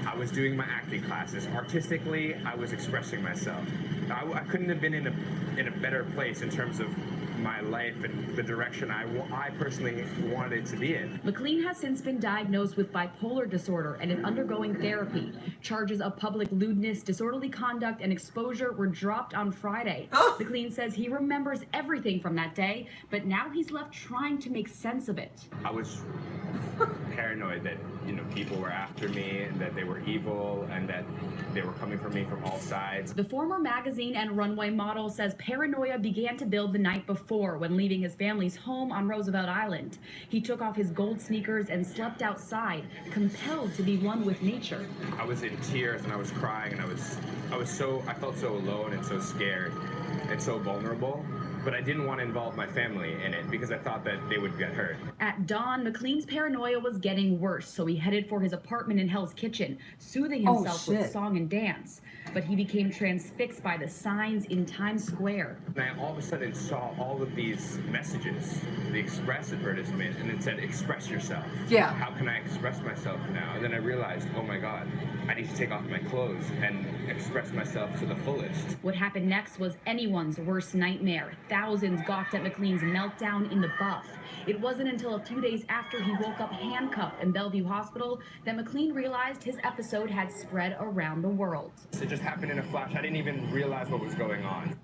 Speaker 17: I was doing my acting classes. Artistically, I was expressing myself. I couldn't have been in a better place in terms of my life and the direction I personally wanted it to be in.
Speaker 5: McLean has since been diagnosed with bipolar disorder and is undergoing therapy. Charges of public lewdness, disorderly conduct, and exposure were dropped on Friday. McLean says he remembers everything from that day, but now he's left trying to make sense of it.
Speaker 17: I was paranoid that people were after me and that they were evil and that they were coming for me from all sides.
Speaker 5: The former magazine and runway model says paranoia began to build the night before when leaving his family's home on Roosevelt Island. He took off his gold sneakers and slept outside, compelled to be one with nature.
Speaker 17: I was in tears and I was crying and I felt so alone and so scared and so vulnerable. But I didn't want to involve my family in it because I thought that they would get hurt.
Speaker 5: At dawn, McLean's paranoia was getting worse, so he headed for his apartment in Hell's Kitchen, soothing himself with song and dance. But he became transfixed by the signs in Times Square.
Speaker 17: And I all of a sudden saw all of these messages, the Express advertisement, and it said, express yourself.
Speaker 1: Yeah.
Speaker 17: How can I express myself now? And then I realized, oh my God, I need to take off my clothes and express myself to the fullest.
Speaker 5: What happened next was anyone's worst nightmare. Thousands gawked at McLean's meltdown in the Buff. It wasn't until a few days after he woke up handcuffed in Bellevue Hospital that McLean realized his episode had spread around the world.
Speaker 17: It just happened in a flash. I didn't even realize what was going on.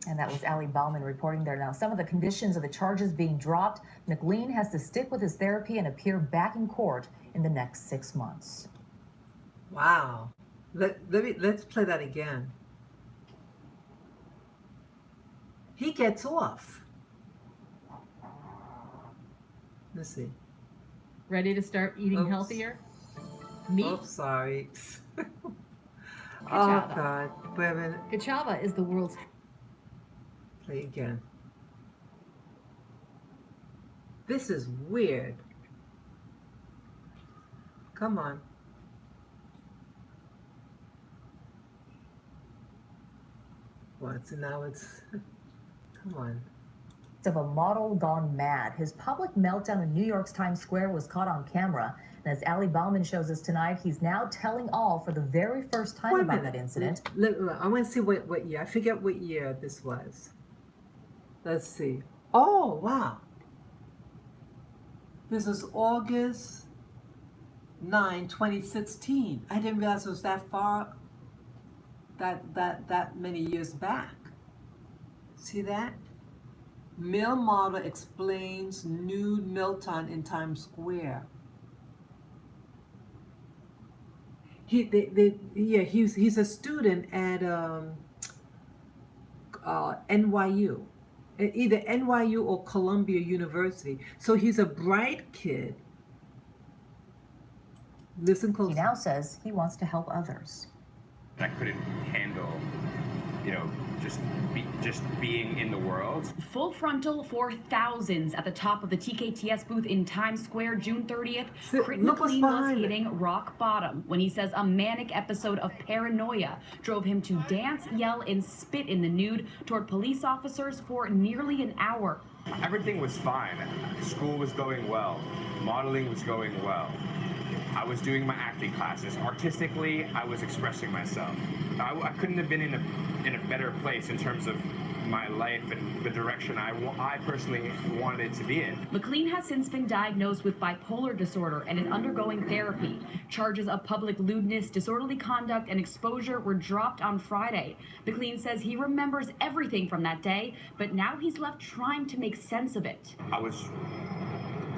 Speaker 16: And that was Ali Bauman reporting there. Now, some of the conditions of the charges being dropped, McLean has to stick with his therapy and appear back in court in the next 6 months.
Speaker 1: Wow. Let's play that again. He gets off. Let's see.
Speaker 10: Ready to start eating healthier? Meat?
Speaker 1: Oops, sorry. Oh,
Speaker 10: Kachava.
Speaker 1: God. Wait a minute.
Speaker 10: Kachava is the world's...
Speaker 1: Play again. This is weird. Come on. What? So now it's... Come on.
Speaker 16: Of a model gone mad. His public meltdown in New York's Times Square was caught on camera. And as Ali Bauman shows us tonight, he's now telling all for the very first time about that incident.
Speaker 1: I want to see what year. I forget what year this was. Let's see. Oh, wow. This is August 9, 2016. I didn't realize it was that far. that many years back. See that? Male model explains nude meltdown in Times Square. He's a student at NYU, either NYU or Columbia University. So he's a bright kid. Listen closely.
Speaker 16: He now says he wants to help others.
Speaker 17: I couldn't handle, just being in the world.
Speaker 5: Full frontal for thousands at the top of the TKTS booth in Times Square, June 30th. Crit McLean was hitting rock bottom when he says a manic episode of paranoia drove him to dance, yell, and spit in the nude toward police officers for nearly an hour.
Speaker 17: Everything was fine. School was going well. Modeling was going well. I was doing my acting classes. Artistically, I was expressing myself. I couldn't have been in a better place in terms of my life and the direction I personally wanted it to be in.
Speaker 5: McLean has since been diagnosed with bipolar disorder and is undergoing therapy. Charges of public lewdness, disorderly conduct, and exposure were dropped on Friday. McLean says he remembers everything from that day, but now he's left trying to make sense of it.
Speaker 17: I was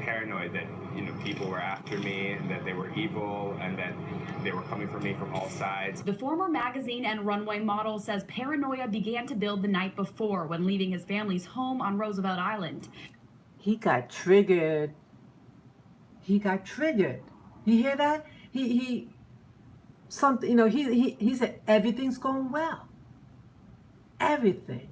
Speaker 17: paranoid that people were after me and that they were evil and that they were coming for me from all sides.
Speaker 5: The former magazine and runway model says paranoia began to build the night before when leaving his family's home on Roosevelt Island.
Speaker 1: He got triggered. You hear that? He said everything's going well. Everything.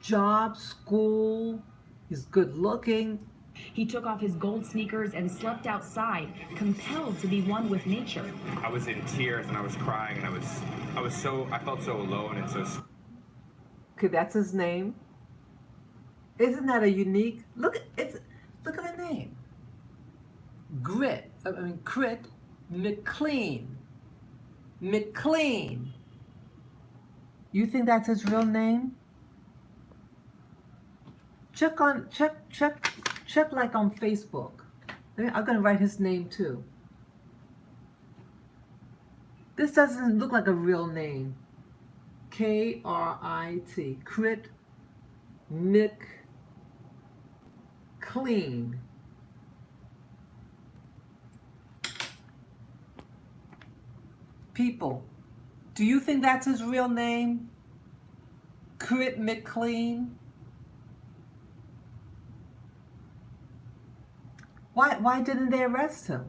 Speaker 1: Job, school, he's good looking.
Speaker 5: He took off his gold sneakers and slept outside, compelled to be one with nature.
Speaker 17: I was in tears and I was crying and I felt so alone and so.
Speaker 1: Okay, that's his name. Isn't that a unique look at the name? Crit McLean. McLean. You think that's his real name? Check like on Facebook. I'm gonna write his name too. This doesn't look like a real name. K-R-I-T. Crit McLean. People, do you think that's his real name? Crit McLean? Why didn't they arrest him?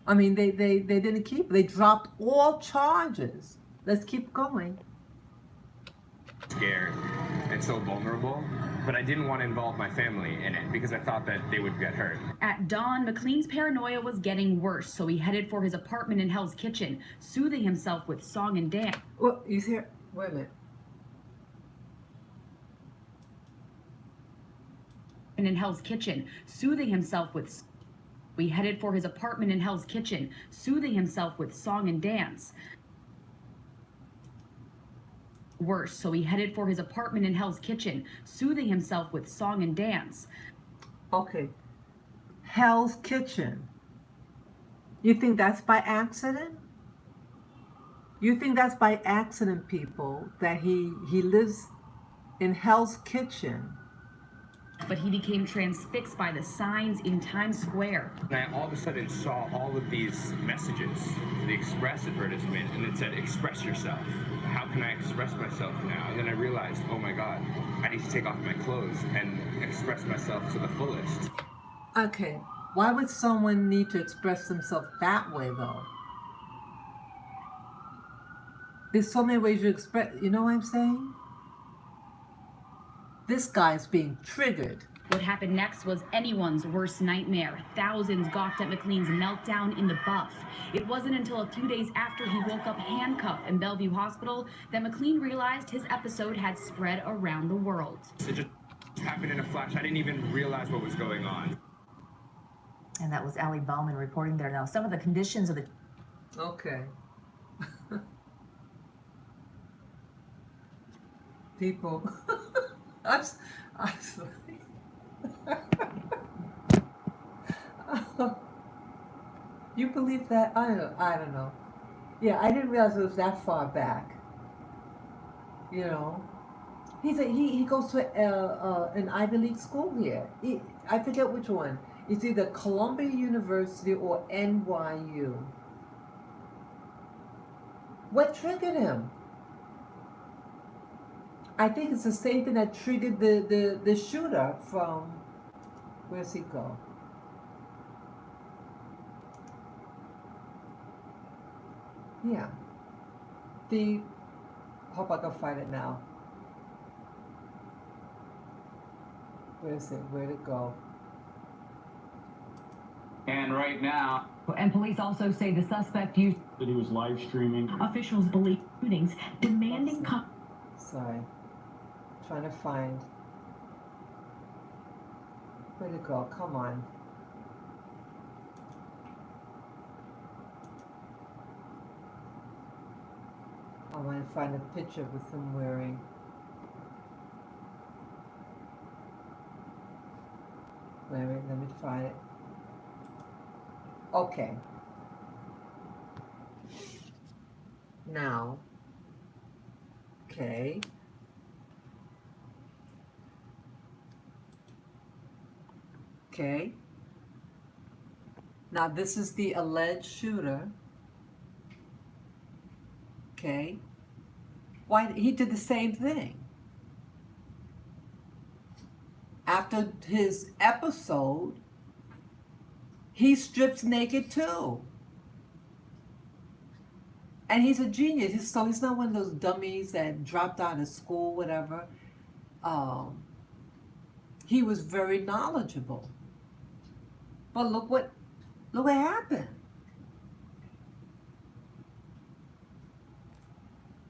Speaker 1: I mean, they didn't keep. They dropped all charges. Let's keep going.
Speaker 17: Scared and so vulnerable, but I didn't want to involve my family in it because I thought that they would get hurt.
Speaker 5: At dawn, McLean's paranoia was getting worse, so he headed for his apartment in Hell's Kitchen, soothing himself with song and dance.
Speaker 1: Well, you see, wait a minute.
Speaker 5: And in Hell's Kitchen, soothing himself with. We headed for his apartment in Hell's Kitchen, soothing himself with song and dance. Worse, so he headed for his apartment in Hell's Kitchen, soothing himself with song and dance.
Speaker 1: Okay, Hell's Kitchen. You think that's by accident? You think that's by accident, people, that he lives in Hell's Kitchen?
Speaker 5: But he became transfixed by the signs in Times Square.
Speaker 17: And I all of a sudden saw all of these messages, the Express advertisement, and it said, express yourself. How can I express myself now? And then I realized, oh my God, I need to take off my clothes and express myself to the fullest.
Speaker 1: Okay, why would someone need to express themselves that way, though? There's so many ways you express, you know what I'm saying? This guy's being triggered.
Speaker 5: What happened next was anyone's worst nightmare. Thousands gawked at McLean's meltdown in the Buff. It wasn't until a few days after he woke up handcuffed in Bellevue Hospital that McLean realized his episode had spread around the world.
Speaker 17: It just happened in a flash. I didn't even realize what was going on.
Speaker 16: And that was Ali Bauman reporting there. Now, some of the conditions of the...
Speaker 1: Okay. People... I'm sorry. You believe that? I don't know. Yeah, I didn't realize it was that far back. You know, he goes to an Ivy League school here. I forget which one. It's either Columbia University or NYU. What triggered him? I think it's the same thing that triggered the shooter from, where's he go? Yeah. Hope I can find it now. Where is it? Where'd it go?
Speaker 9: And right now,
Speaker 5: And police also say the suspect used
Speaker 7: That he was live streaming.
Speaker 6: Officials believe shootings demanding
Speaker 1: Sorry. Trying to find. Where'd it go? Come on. I want to find a picture with him wearing. Wait a minute, let me find it. Okay. Now. Okay. Okay. Now this is the alleged shooter. Okay. Why he did the same thing. After his episode, he strips naked too. And he's a genius. So he's not one of those dummies that dropped out of school, whatever. He was very knowledgeable. But look what happened.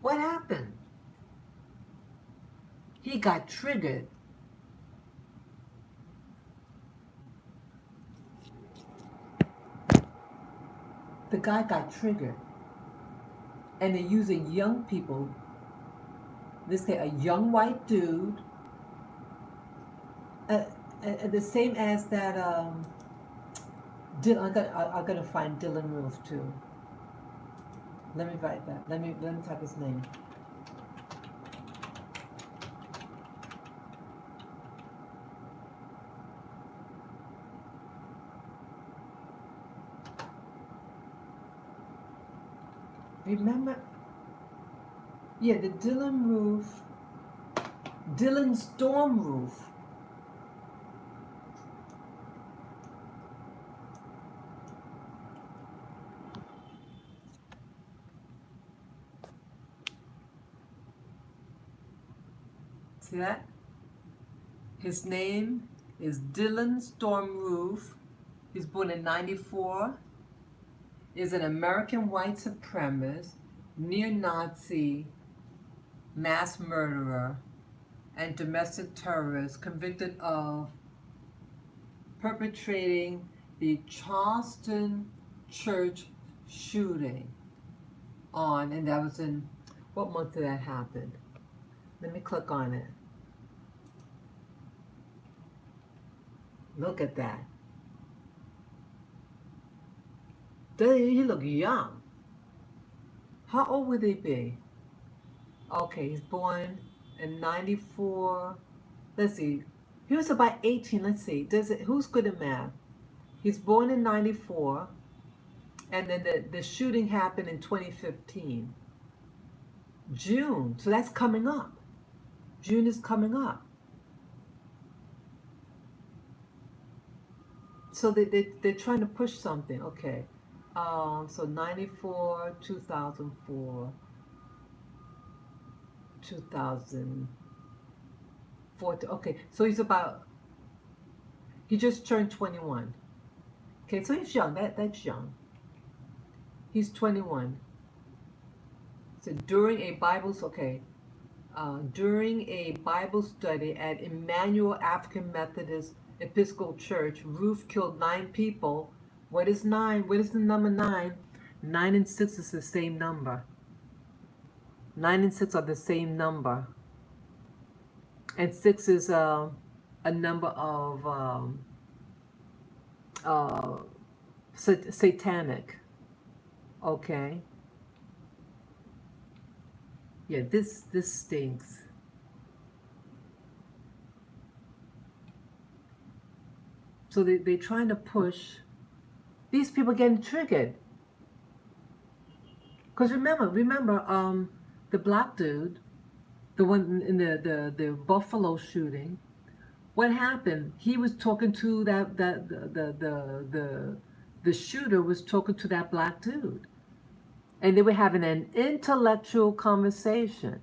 Speaker 1: What happened? He got triggered. The guy got triggered. And they're using young people. This guy, a young white dude. The same as that, I'm gonna find Dylan Roof too. Let me write that. Let me type his name. Remember? Yeah, the Dylan Storm Roof. See that? His name is Dylan Storm Roof. He's born in 94. Is an American white supremacist, neo-Nazi, mass murderer, and domestic terrorist convicted of perpetrating the Charleston church shooting and that was in, what month did that happen? Let me click on it. Look at that. He look young. How old would he be? Okay, he's born in 94. Let's see. He was about 18. Let's see. Who's good at math? He's born in 94. And then the shooting happened in 2015. June. So that's coming up. June is coming up. So they're trying to push something. Okay. So 94, 2004, 2014. Okay, so he just turned 21. Okay, so he's young. That's young. He's 21. So during a Bible study at Emmanuel African Methodist Episcopal Church, Roof killed 9 people. What is 9? What is the number 9? 9 and 6 is the same number. 9 and 6 are the same number. And 6 is a number of satanic. Okay. Yeah, this stinks. So they trying to push. These people getting triggered. Because remember, the black dude, the one in the Buffalo shooting, what happened? He was talking to the shooter was talking to that black dude. And they were having an intellectual conversation.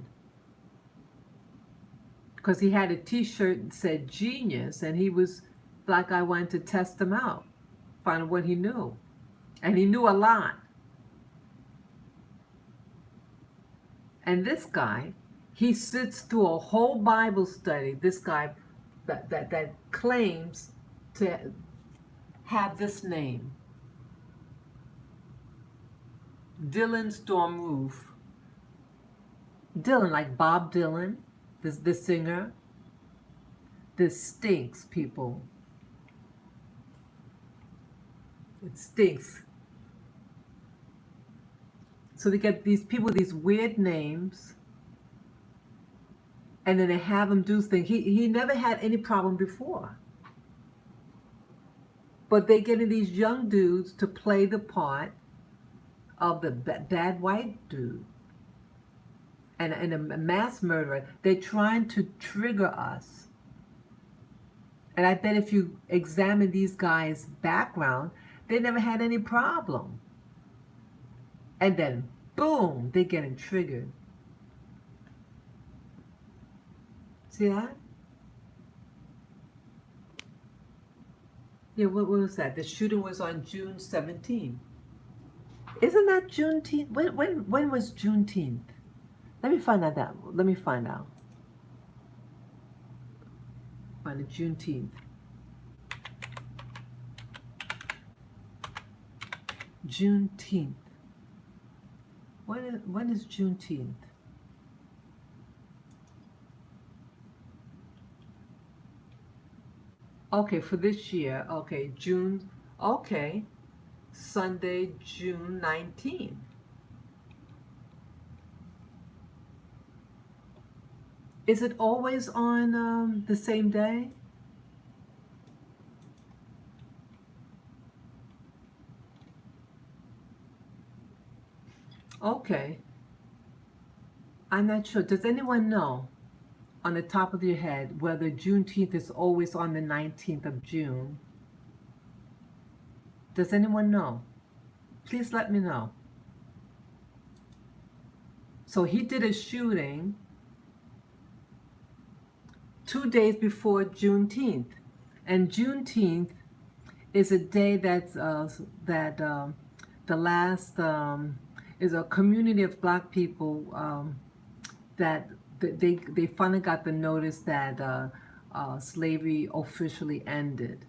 Speaker 1: Because he had a t-shirt that said genius, and he was, black guy wanted to test him out, find out what he knew. And he knew a lot. And this guy, he sits through a whole Bible study, this guy that claims to have this name, Dylan Stormroof. Dylan, like Bob Dylan, the singer. This stinks, people. It stinks. So they get these people with these weird names, and then they have him do things. He never had any problem before. But they getting these young dudes to play the part of the bad white dude and a mass murderer. They're trying to trigger us. And I bet if you examine these guys' background, they never had any problem. And then, boom, they're getting triggered. See that? Yeah, what was that? The shooting was on June 17th. Isn't that Juneteenth? When was Juneteenth? Let me find out that. Let me find out. On the Juneteenth. Juneteenth. When is Juneteenth? Okay, for this year, okay, June, okay, Sunday, June 19th. Is it always on the same day? Okay. I'm not sure. Does anyone know on the top of your head whether Juneteenth is always on the 19th of June? Does anyone know? Please let me know. So he did a shooting 2 days before Juneteenth. And Juneteenth is a day that's the last is a community of black people that they finally got the notice that slavery officially ended,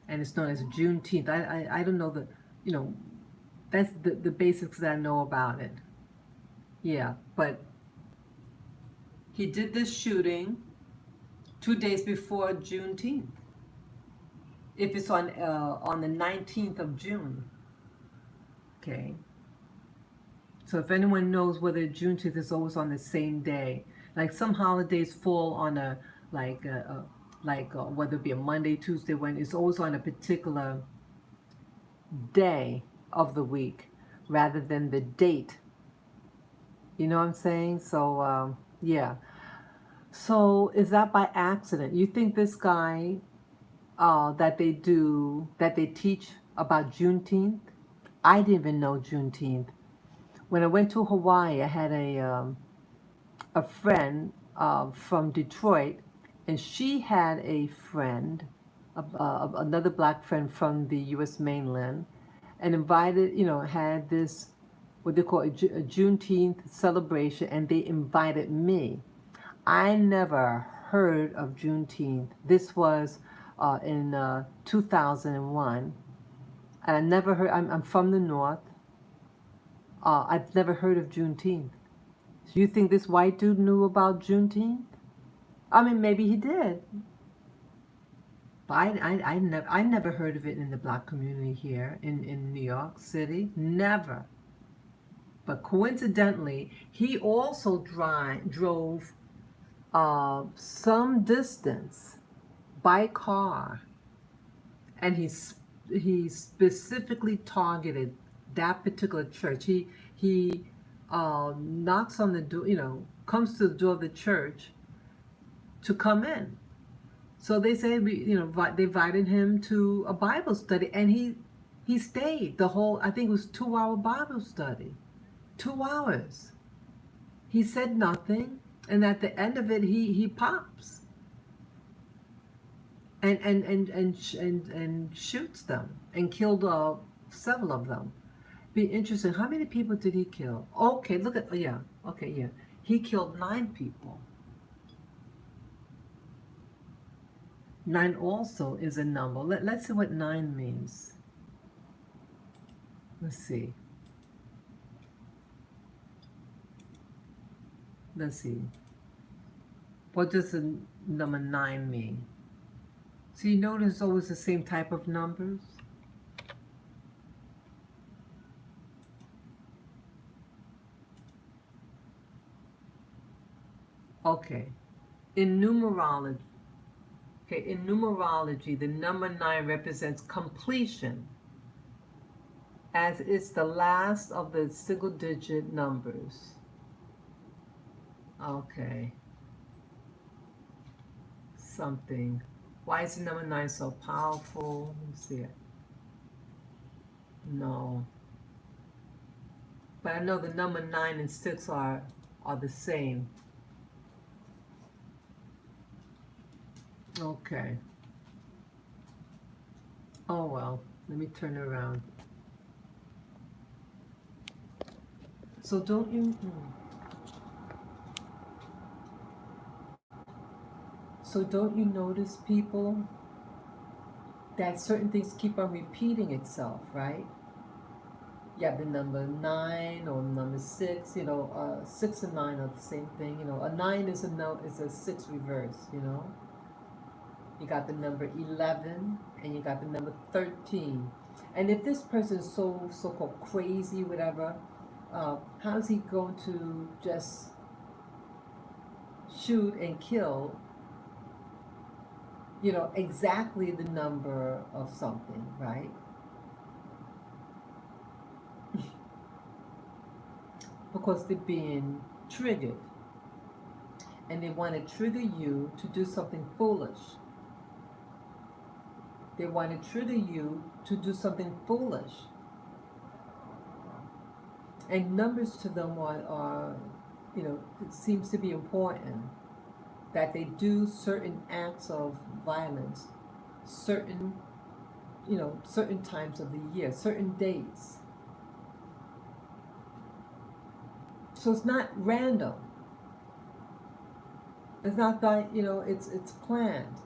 Speaker 1: and it's known as Juneteenth. I don't know that's the basics that I know about it. Yeah, but he did this shooting 2 days before Juneteenth. If it's on the 19th of June, okay. So if anyone knows whether Juneteenth is always on the same day, like some holidays fall on whether it be a Monday, Tuesday, Wednesday, it's always on a particular day of the week rather than the date. You know what I'm saying? So yeah. So is that by accident? You think this guy that they teach about Juneteenth? I didn't even know Juneteenth. When I went to Hawaii, I had a friend from Detroit, and she had a friend, another black friend from the U.S. mainland, and invited, had this, what they call a Juneteenth celebration, and they invited me. I never heard of Juneteenth. This was in 2001, and I never heard. I'm from the North. I've never heard of Juneteenth. So you think this white dude knew about Juneteenth? I mean, maybe he did. But I never heard of it in the black community here in New York City. Never. But coincidentally, he also drove some distance by car, and he specifically targeted that particular church. He knocks on the door, comes to the door of the church to come in. So they say, they invited him to a Bible study, and he stayed the whole, I think it was 2-hour Bible study. 2 hours. He said nothing, and at the end of it, he pops and shoots them and killed several of them. Be interesting. How many people did he kill? Okay, look at he killed 9 people. 9 also is a number. Let's see what 9 means. Let's see. Let's see. What does the number 9 mean? So you notice it's always the same type of numbers? Okay. In numerology, the number 9 represents completion, as it's the last of the single-digit numbers. Okay. Something. Why is the number 9 so powerful? Let me see it. No. But I know the number 9 and 6 are the same. Okay. Oh well, let me turn it around. So don't you notice, people, that certain things keep on repeating itself, right? You have the number 9 or number 6, 6 and 9 are the same thing, a 9 is a 6 reverse, You got the number 11 and you got the number 13. And if this person is so-called crazy, whatever, how is he going to just shoot and kill, exactly the number of something, right? Because they're being triggered. And they want to trigger you to do something foolish. They want to trigger you to do something foolish. And numbers to them are it seems to be important. That they do certain acts of violence, certain times of the year, certain dates. So it's not random. It's not by, it's planned.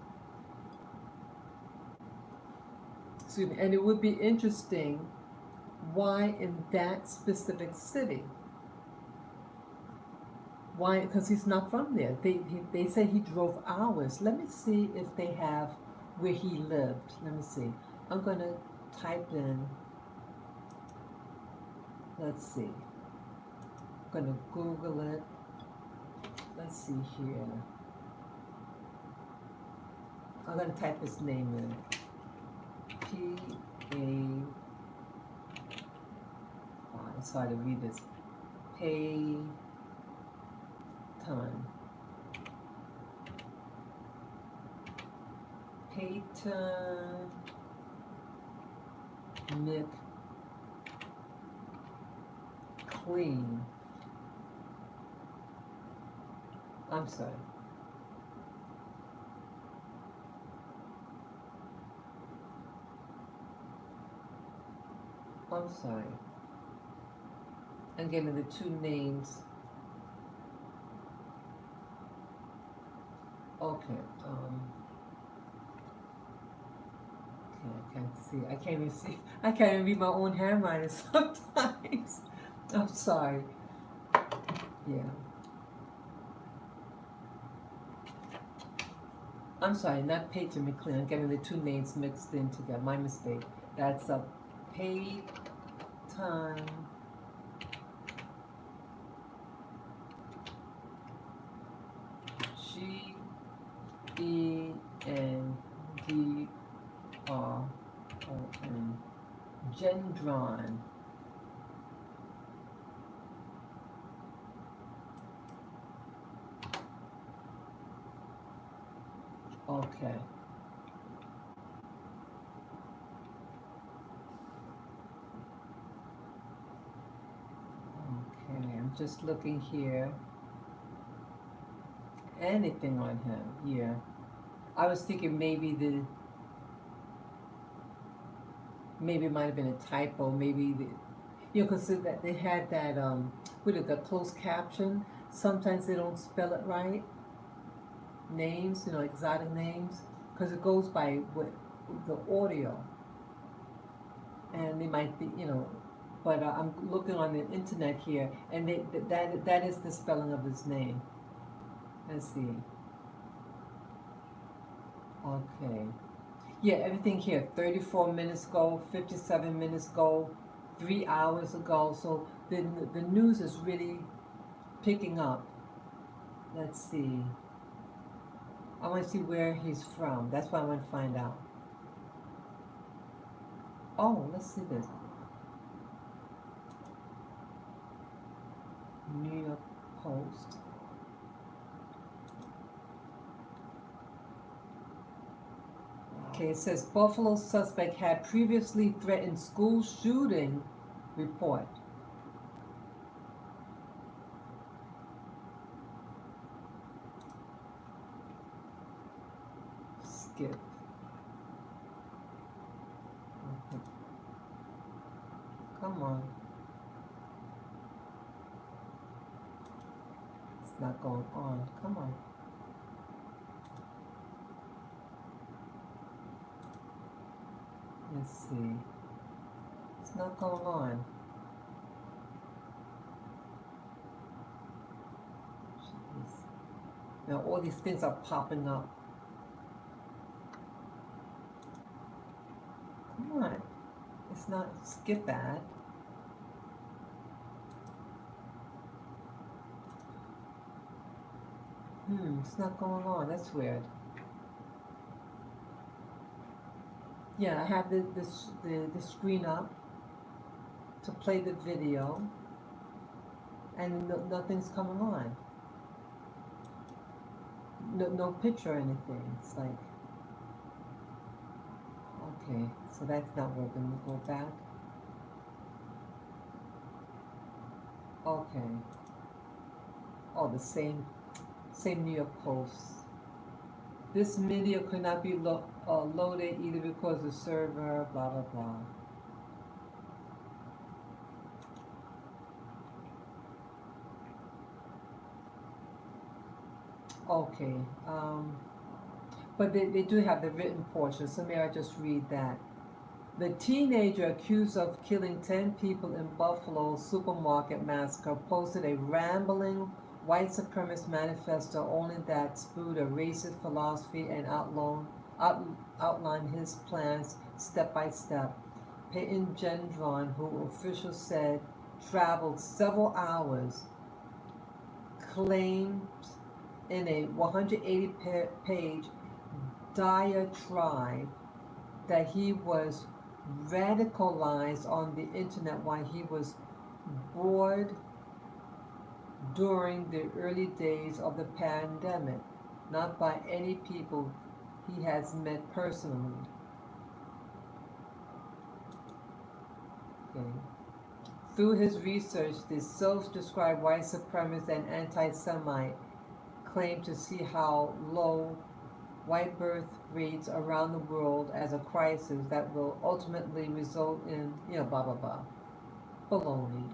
Speaker 1: Excuse me. And it would be interesting why in that specific city. Why? Because he's not from there. They say he drove hours. Let me see if they have where he lived. Let me see. I'm going to type in, let's see. I'm going to Google it. Let's see here. I'm going to type his name in. It's hard to read this. Payton. McLean. I'm sorry. I'm sorry. I'm getting the 2 names. Okay. Okay, I can't see. I can't even see. I can't even read my own handwriting sometimes. I'm sorry. Yeah. I'm sorry, not Payton McLean. I'm getting the 2 names mixed in together. My mistake. That's a Payton Gendron. Gendron. Okay. Okay, I'm just looking here. Anything on him? Yeah. I was thinking maybe it might have been a typo. Maybe because that they had that with the closed caption. Sometimes they don't spell it right. Names, exotic names, because it goes by what the audio, and they might be, But I'm looking on the internet here, and that is the spelling of his name. Let's see. Okay. Yeah, everything here. 34 minutes ago, 57 minutes ago, 3 hours ago. So the news is really picking up. Let's see. I want to see where he's from. That's what I want to find out. Oh, let's see this. New York Post. Okay, it says Buffalo suspect had previously threatened school shooting report. Skip. Okay. Come on. It's not going on. Come on. Let's see. It's not going on. Jeez. Now all these things are popping up. Come on. It's not, skip that. It's not going on. That's weird. Yeah, I have the screen up to play the video, and nothing's coming on. No picture or anything. It's like, okay, so that's not working. We'll go back. Okay. Oh, the same New York Post. This video could not be loaded either because the server, blah, blah, blah. Okay, but they do have the written portion, so may I just read that. The teenager accused of killing 10 people in Buffalo supermarket massacre posted a rambling white supremacist manifesto only that spewed a racist philosophy and outlined his plans step by step. Peyton Gendron, who officials said traveled several hours, claimed in a 180-page diatribe that he was radicalized on the internet while he was bored during the early days of the pandemic, not by any people he has met personally. Okay. Through his research, the self-described white supremacist and anti-Semite claimed to see how low white birth rates around the world as a crisis that will ultimately result in, blah, blah, blah. Baloney.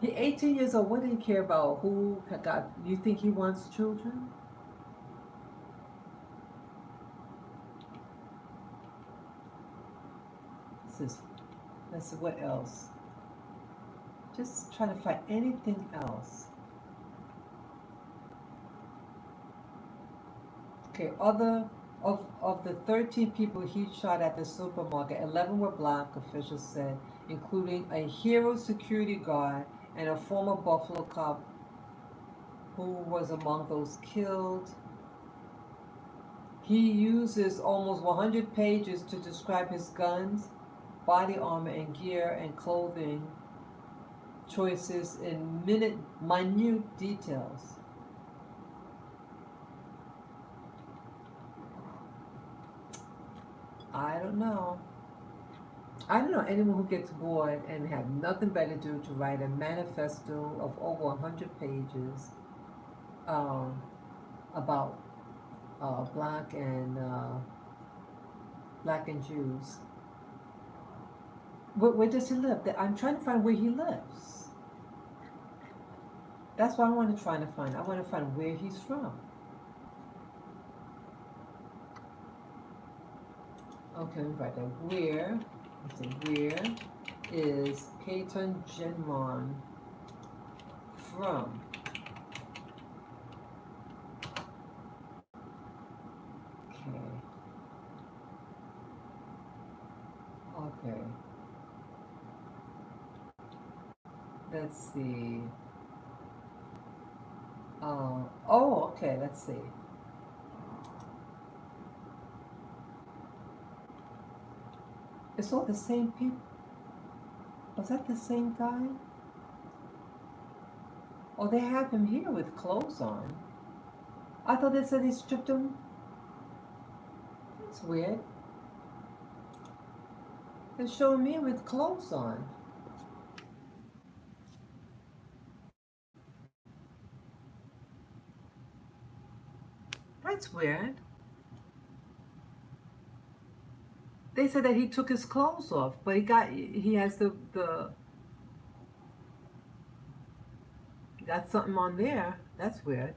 Speaker 1: He 18 years old. What do you care about who got, you think he wants children? Let's see, what else? Just trying to find anything else. Okay, of the 13 people he shot at the supermarket, 11 were black, officials said, including a hero security guard and a former Buffalo cop who was among those killed. He uses almost 100 pages to describe his guns, body armor, and gear and clothing choices in minute details. I don't know. I don't know anyone who gets bored and have nothing better to do to write a manifesto of over 100 pages about black and Jews. Where does he live? I'm trying to find where he lives. That's what I want to try to find. I want to find where he's from. Okay, let me write that. Where is Peyton Genron from? Okay. Let's see. Okay, let's see. It's all the same people. Was that the same guy? Oh, they have him here with clothes on. I thought they said they stripped him. That's weird. They're showing me with clothes on. That's weird. They said that he took his clothes off, but he has got something on there. That's weird.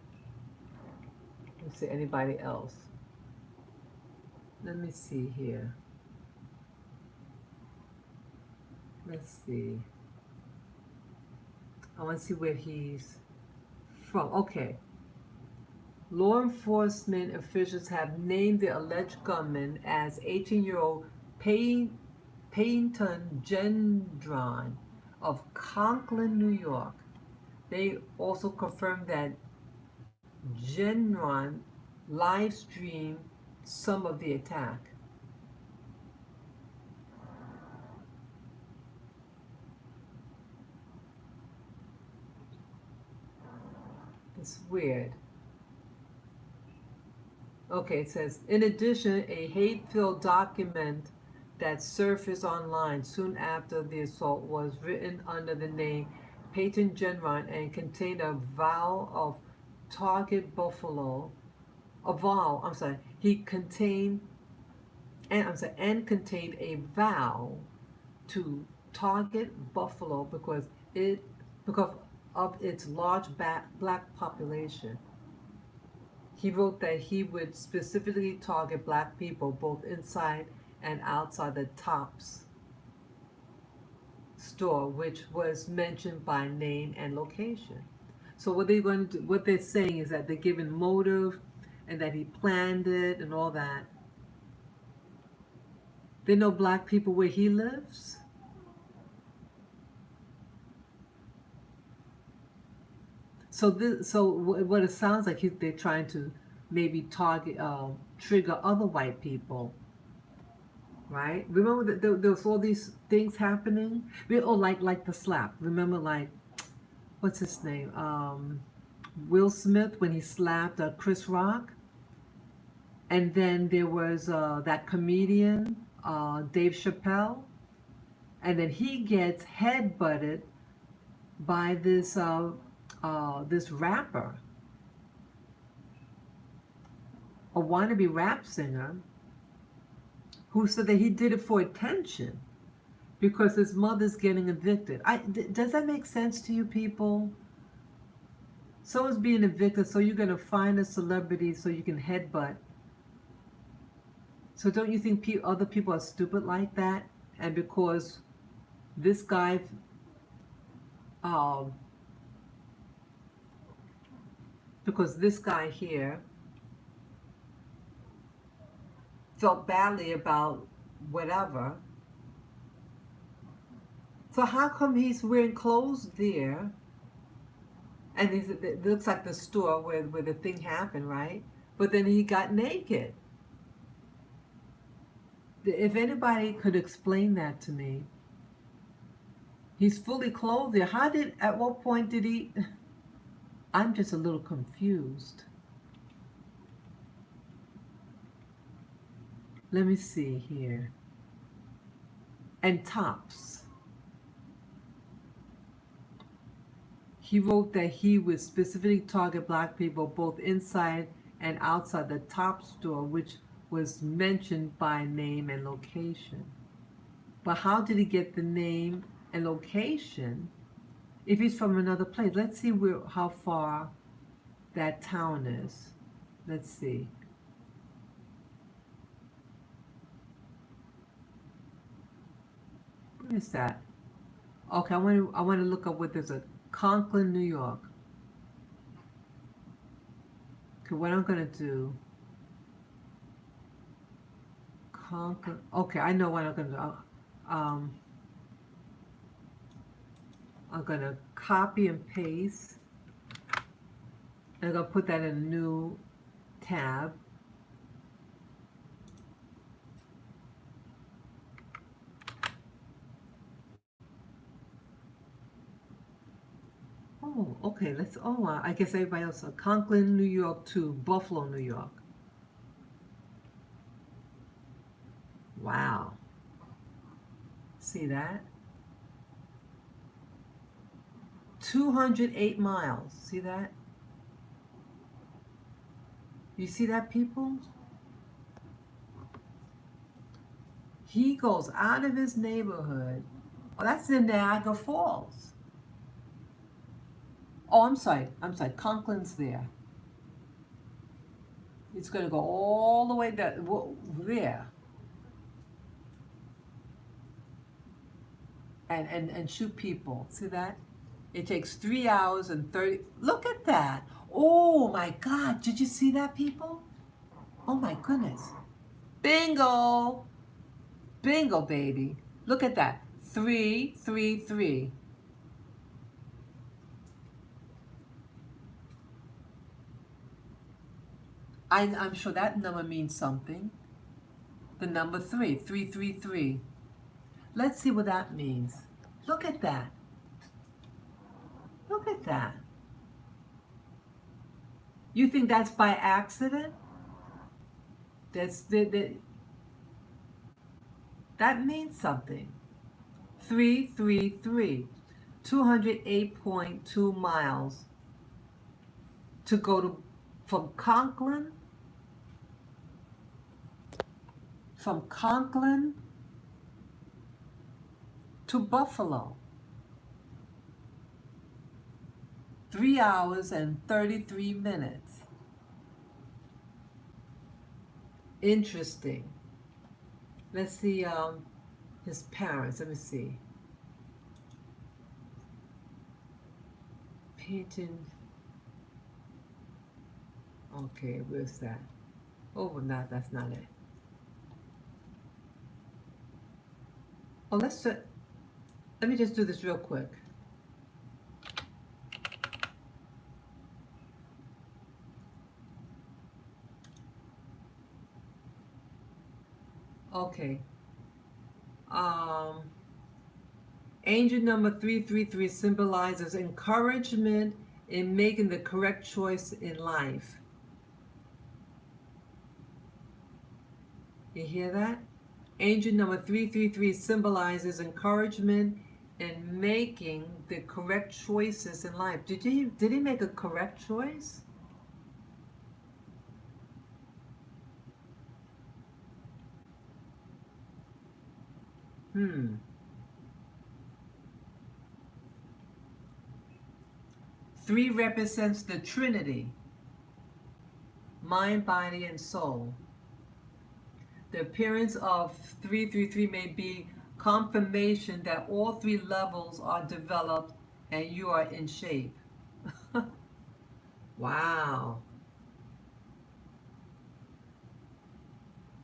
Speaker 1: Let's see, anybody else? Let me see here. Let's see. I want to see where he's from. Okay. Law enforcement officials have named the alleged gunman as 18-year-old Peyton Gendron of Conklin, New York. They also confirmed that Gendron live streamed some of the attack. It's weird. Okay, it says, in addition, a hate-filled document that surfaced online soon after the assault was written under the name Peyton Genron and contained a vow of target Buffalo. He contained, and contained a vow to target Buffalo because of its large black population. He wrote that he would specifically target black people both inside and outside the Tops store, which was mentioned by name and location. So what they're saying is that they're giving motive and that he planned it and all that. They know black people where he lives. So what it sounds like they're trying to maybe target, trigger other white people, right? Remember that there was all these things happening. Like the slap. Remember, like, what's his name? Will Smith when he slapped Chris Rock, and then there was that comedian Dave Chappelle, and then he gets headbutted by this rapper, a wannabe rap singer, who said that he did it for attention because his mother's getting evicted. Does that make sense to you people? Someone's being evicted, so you're going to find a celebrity so you can headbutt. So don't you think other people are stupid like that? And because this guy here felt badly about whatever. So how come he's wearing clothes there? And it looks like the store where the thing happened, right? But then he got naked. If anybody could explain that to me. He's fully clothed there. At what point did he? I'm just a little confused. Let me see here. And tops. He wrote that he would specifically target black people both inside and outside the top store, which was mentioned by name and location. But how did he get the name and location if he's from another place? Let's see how far that town is. Let's see. Where is that? Okay, I want to look up what there's a Conklin, New York. Okay, what I'm gonna do. Conklin. Okay, I know what I'm gonna do. I'm gonna copy and paste. And I'm gonna put that in a new tab. Oh, okay. I guess everybody else. Conklin, New York to Buffalo, New York. Wow. See that? 208 miles. See that? You see that, people? He goes out of his neighborhood. Oh, that's in Niagara Falls. Oh, I'm sorry. Conklin's there. It's going to go all the way there. And shoot people. See that? It takes 3 hours and 30. Look at that. Oh my God. Did you see that, people? Oh my goodness. Bingo. Bingo, baby. Look at that. 333. I'm sure that number means something. The number 333. Let's see what that means. Look at that. Look at that. You think that's by accident? That means something. 333. 208.2 miles to go from Conklin to Buffalo. 3 hours and 33 minutes. Interesting. Let's see his parents. Let me see. Peyton. Okay, where's that? Oh, no, that's not it. Oh, let me just do this real quick. Okay. Angel number 333 symbolizes encouragement in making the correct choice in life. You hear that? Angel number 333 symbolizes encouragement in making the correct choices in life. Did he make a correct choice? Three represents the Trinity, mind, body, and soul. The appearance of 333 may be confirmation that all three levels are developed and you are in shape. Wow.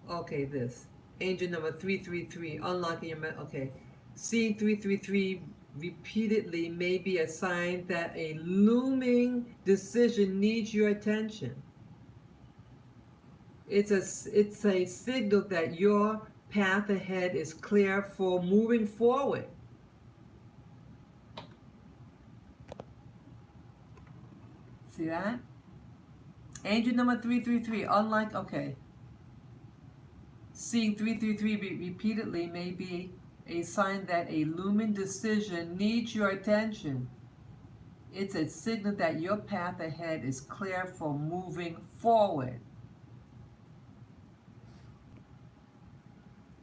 Speaker 1: Okay, this. Angel number 333, unlocking your okay. Seeing 333 repeatedly may be a sign that a looming decision needs your attention. It's a signal that your path ahead is clear for moving forward. See that? Angel number 333, unlike, okay. Seeing 333 repeatedly may be a sign that a looming decision needs your attention. It's a signal that your path ahead is clear for moving forward.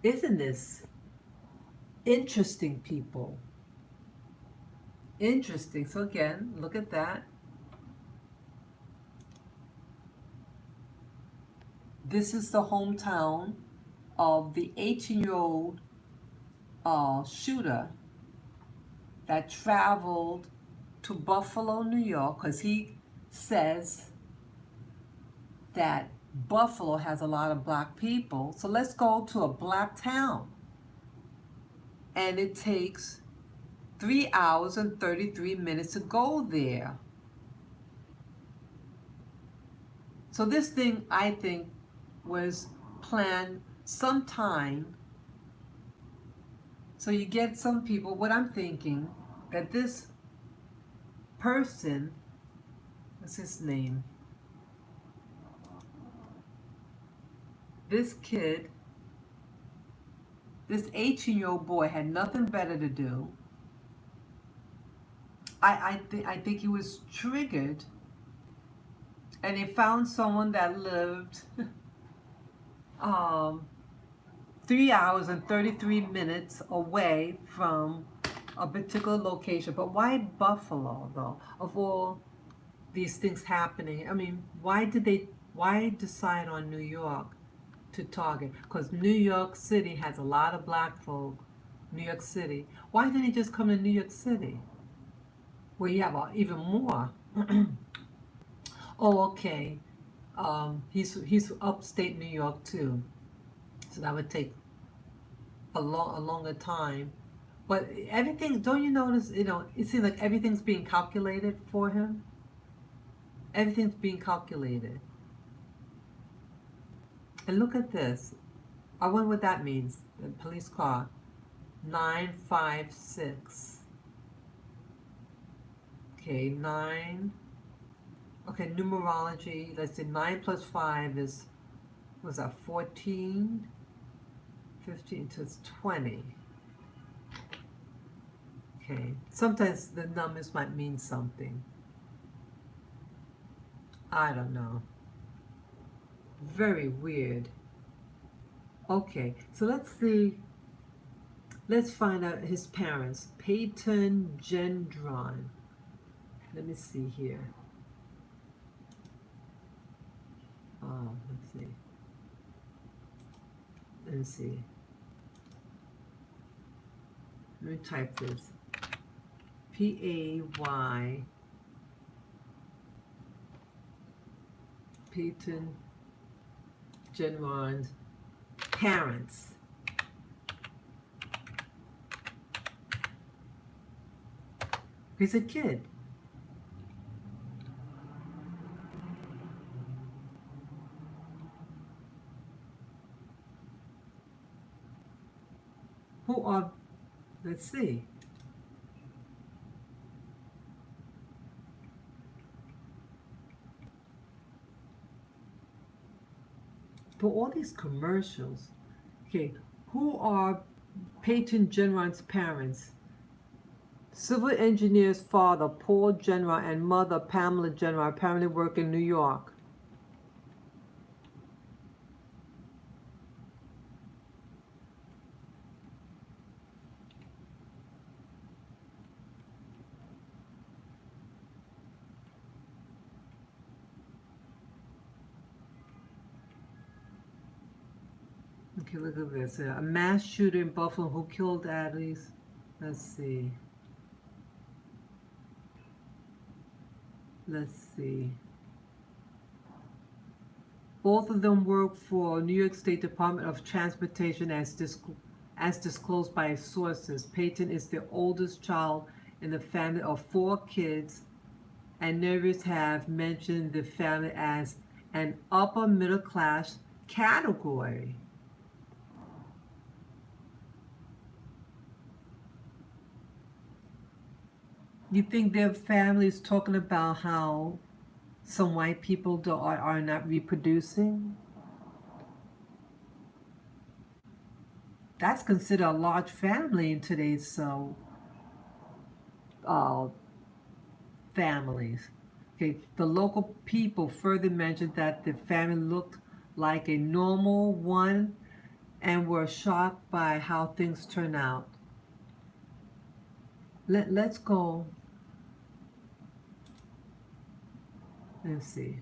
Speaker 1: Isn't this interesting, people? Interesting. So again, look at that. This is the hometown of the 18-year-old shooter that traveled to Buffalo, New York, because he says that Buffalo has a lot of black people. So let's go to a black town. And it takes 3 hours and 33 minutes to go there. So this thing, I think, was planned sometime. So you get some people, what I'm thinking, that this person, what's his name? This kid, this 18-year-old boy had nothing better to do. I think he was triggered, and he found someone that lived 3 hours and 33 minutes away from a particular location. But why Buffalo, though, of all these things happening? I mean, why decide on New York to target? Because New York City has a lot of black folk. New York City. Why didn't he just come to New York City, where you have even more? Oh, okay. He's upstate New York too, so that would take a longer time. But everything, don't you notice? You know, it seems like everything's being calculated for him. Everything's being calculated. And look at this. I wonder what that means. The police car, 956. Okay, 9. Okay, numerology. Let's see, 9 plus 5 is, what's that, 14? 15, so it's 20. Okay, sometimes the numbers might mean something. I don't know. Very weird. Okay, so let's see. Let's find out his parents. Peyton Gendron. Let me see here. Let's see. Let me see. Let me type this. P-A-Y. Peyton Gendron's parents. He's a kid. Who are, let's see. For all these commercials, okay, who are Peyton Gendron's parents? Civil engineer's father, Paul Gendron, and mother, Pamela Gendron, apparently work in New York. Okay, look at this. A mass shooter in Buffalo who killed at least, let's see. Let's see. Both of them work for New York State Department of Transportation as disclosed by sources. Peyton is the oldest child in the family of 4 kids, and neighbors have mentioned the family as an upper middle class category. You think their families talking about how some white people are not reproducing? That's considered a large family in today's families. Okay, the local people further mentioned that the family looked like a normal one and were shocked by how things turned out. Let's go. Let's see.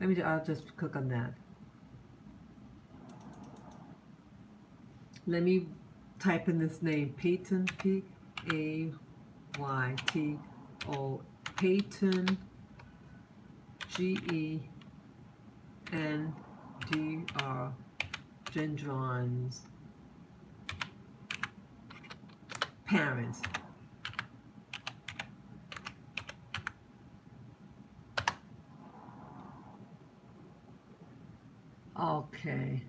Speaker 1: I'll just click on that. Let me type in this name, Peyton, P-A-Y-T-O, Peyton, G-E-N-D-R, Gendron's parents. Okay.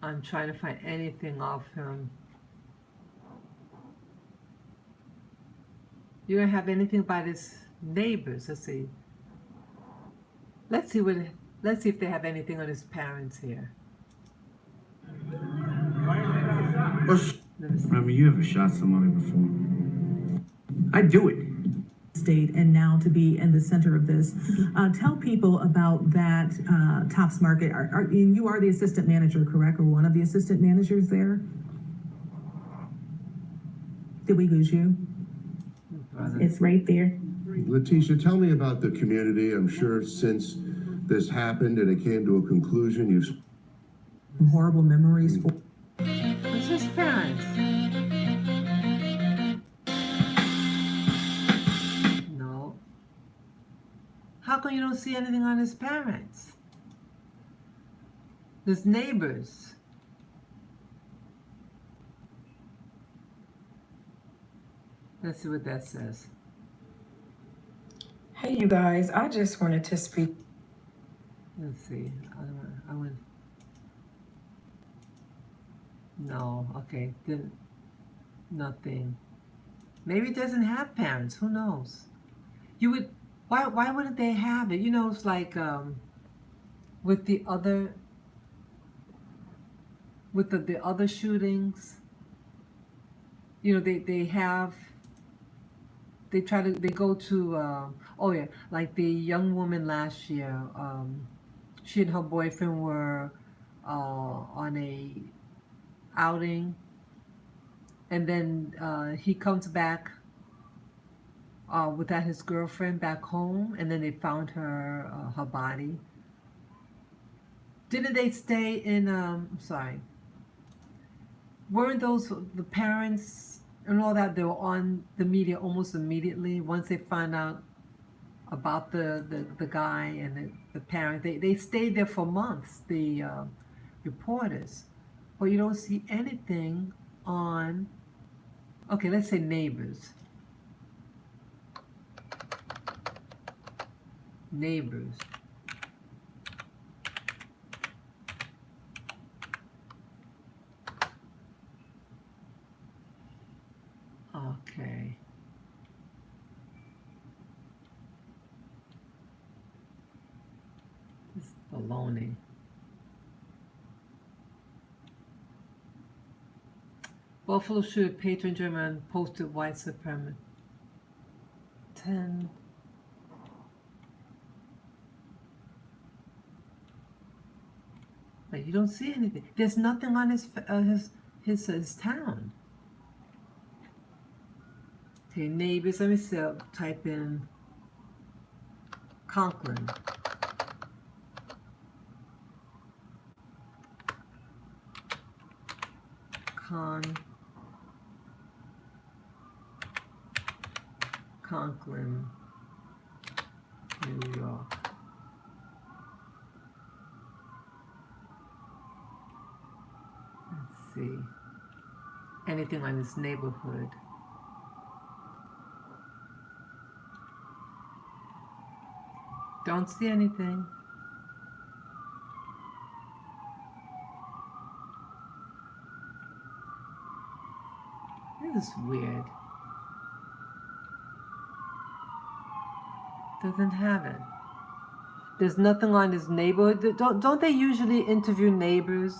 Speaker 1: I'm trying to find anything off him. You don't have anything about his neighbors. Let's see. Let's see if they have anything on his parents here.
Speaker 18: I mean, you ever shot somebody before? I'd do it.
Speaker 19: State and now to be in the center of this. Tell people about that Tops Market. You are the assistant manager, correct? Or one of the assistant managers there? Did we lose you? It's right there.
Speaker 20: Letitia, tell me about the community. I'm sure since this happened and it came to a conclusion, you've
Speaker 19: horrible memories for.
Speaker 1: What's his parents? No. How come you don't see anything on his parents? His neighbors. Let's see what that says.
Speaker 21: Hey, you guys, I just wanted to speak.
Speaker 1: Let's see. I went. No, okay. Then nothing. Maybe it doesn't have parents. Who knows? You would. Why wouldn't they have it? You know, it's like with the other shootings. You know, they go to oh yeah, like the young woman last year, she and her boyfriend were on a outing, and then he comes back without his girlfriend back home, and then they found her body. Didn't they stay in I'm sorry, weren't those the parents and all that? They were on the media almost immediately once they found out about the guy and the parent. They stayed there for months, the reporters. But you don't see anything on, okay, let's say neighbors. Neighbors. Okay. This is baloney. Buffalo shooter patron German posted white supremacy. 10. Wait, you don't see anything. There's nothing on his town. Okay, neighbors. Let me see. I'll type in Conklin. Conklin, New York. Let's see. anything on his neighborhood. Don't see anything. This is weird. Doesn't have it. There's nothing on his neighborhood. Don't they usually interview neighbors?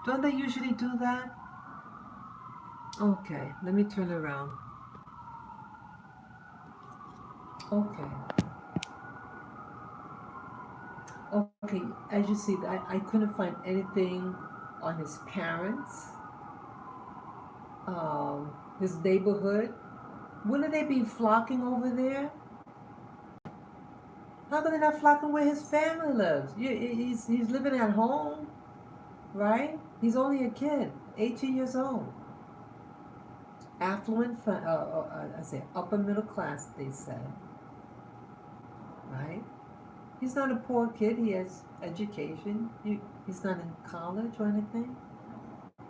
Speaker 1: Don't they usually do that? Okay, let me turn around. Okay. Okay, as you see, I couldn't find anything on his parents, his neighborhood. Wouldn't they be flocking over there? How come they're not flocking where his family lives? He's living at home, right? He's only a kid, 18 years old. Affluent, I say upper middle class, they said, right? He's not a poor kid. He has education. He's not in college or anything.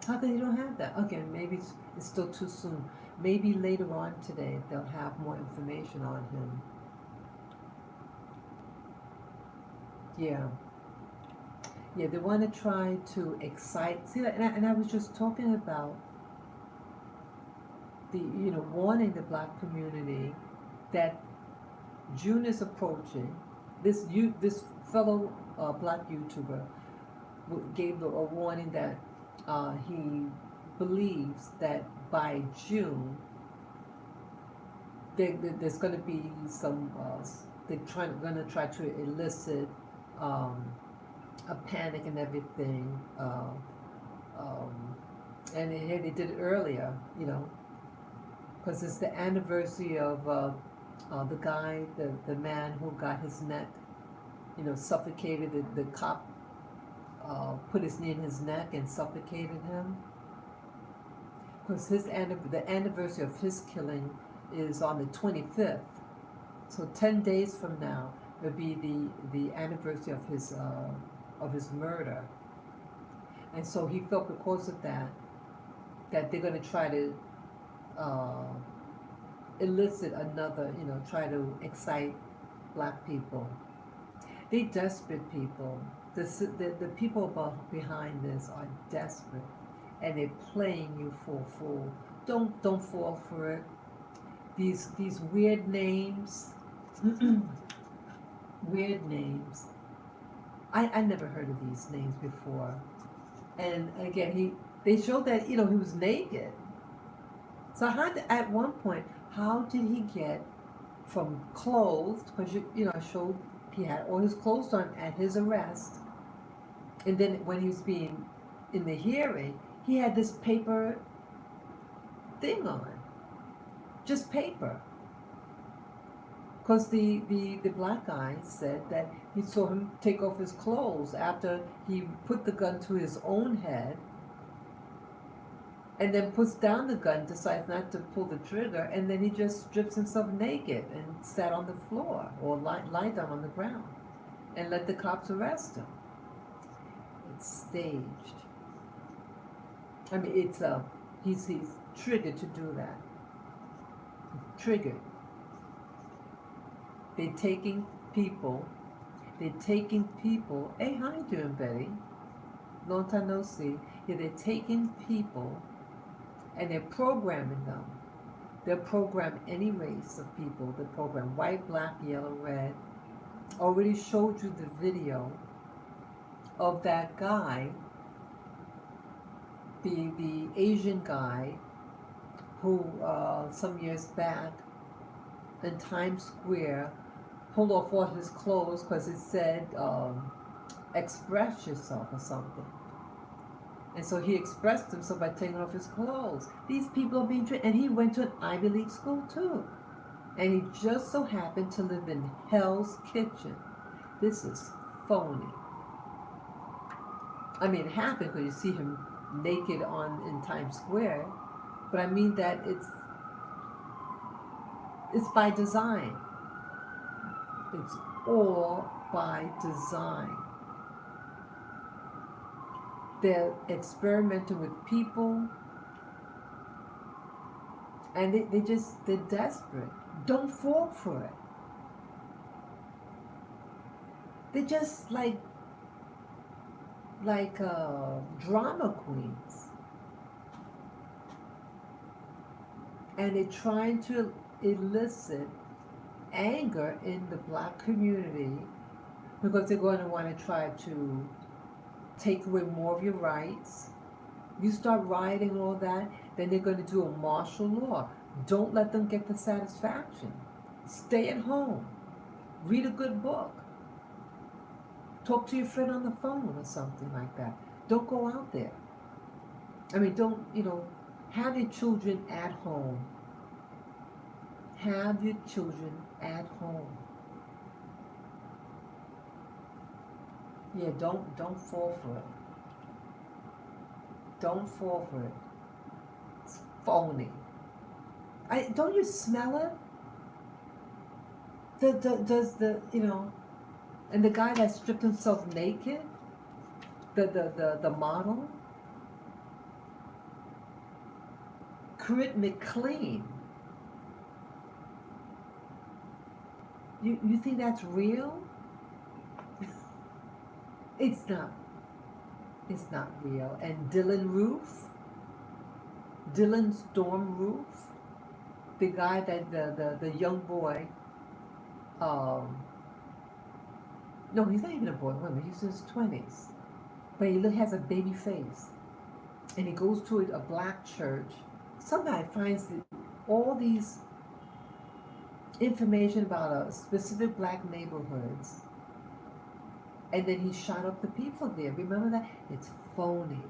Speaker 1: How come you don't have that? Okay, maybe it's still too soon. Maybe later on today they'll have more information on him. Yeah. Yeah, they want to try to excite. See, and I was just talking about the, warning the black community that June is approaching. This fellow black YouTuber gave a warning that he believes that by June there's going to be some they're going to try to elicit a panic and everything, and they did it earlier, because it's the anniversary of the guy, the man who got his neck, suffocated. The cop put his knee in his neck and suffocated him. Because the anniversary of his killing is on the 25th. So 10 days from now will be the anniversary of his murder. And so he felt because of that they're going to try to elicit another, try to excite black people. They're desperate people. The people behind this are desperate, and they're playing you for a fool. Don't fall for it. These weird names, weird names. I never heard of these names before. And again, they showed that he was naked. So at one point, how did he get from clothed? Because I showed he had all his clothes on at his arrest, and then when he was being in the hearing, he had this paper thing on, just paper. Because the black guy said that he saw him take off his clothes after he put the gun to his own head, and then puts down the gun, decides not to pull the trigger, and then he just strips himself naked and sat on the floor or lie down on the ground and let the cops arrest him. It's staged. I mean, it's he's triggered to do that. Triggered. They're taking people. Hey, how you doing, Betty? Long time no see. Yeah, they're taking people and they're programming them. They'll program any race of people. They'll program white, black, yellow, red. Already showed you the video of that guy, the Asian guy, who some years back in Times Square pulled off all his clothes because it said express yourself or something. And so he expressed himself by taking off his clothes. These people are being trained, and he went to an Ivy League school too. And he just so happened to live in Hell's Kitchen. This is phony. I mean, it happened because you see him naked in Times Square, but I mean that it's by design. It's all by design. They're experimenting with people, and they're desperate. Don't fall for it. They're just like drama queens, and they're trying to elicit anger in the black community because they're going to want to try to take away more of your rights. You start rioting and all that, then they're going to do a martial law. Don't let them get the satisfaction. Stay at home. Read a good book. Talk to your friend on the phone or something like that. Don't go out there. I mean, don't, have your children at home. Have your children at home. Yeah, don't fall for it. Don't fall for it. It's phony. Don't you smell it? Does the and the guy that stripped himself naked, the model, Crit McLean. You think that's real? It's not. It's not real. And Dylan Storm Roof, the guy that the young boy, no, he's not even a boy, woman, he's in his 20s. But he has a baby face. And he goes to a black church. Somebody finds all these information about specific black neighborhoods. And then he shot up the people there. Remember that? It's phony.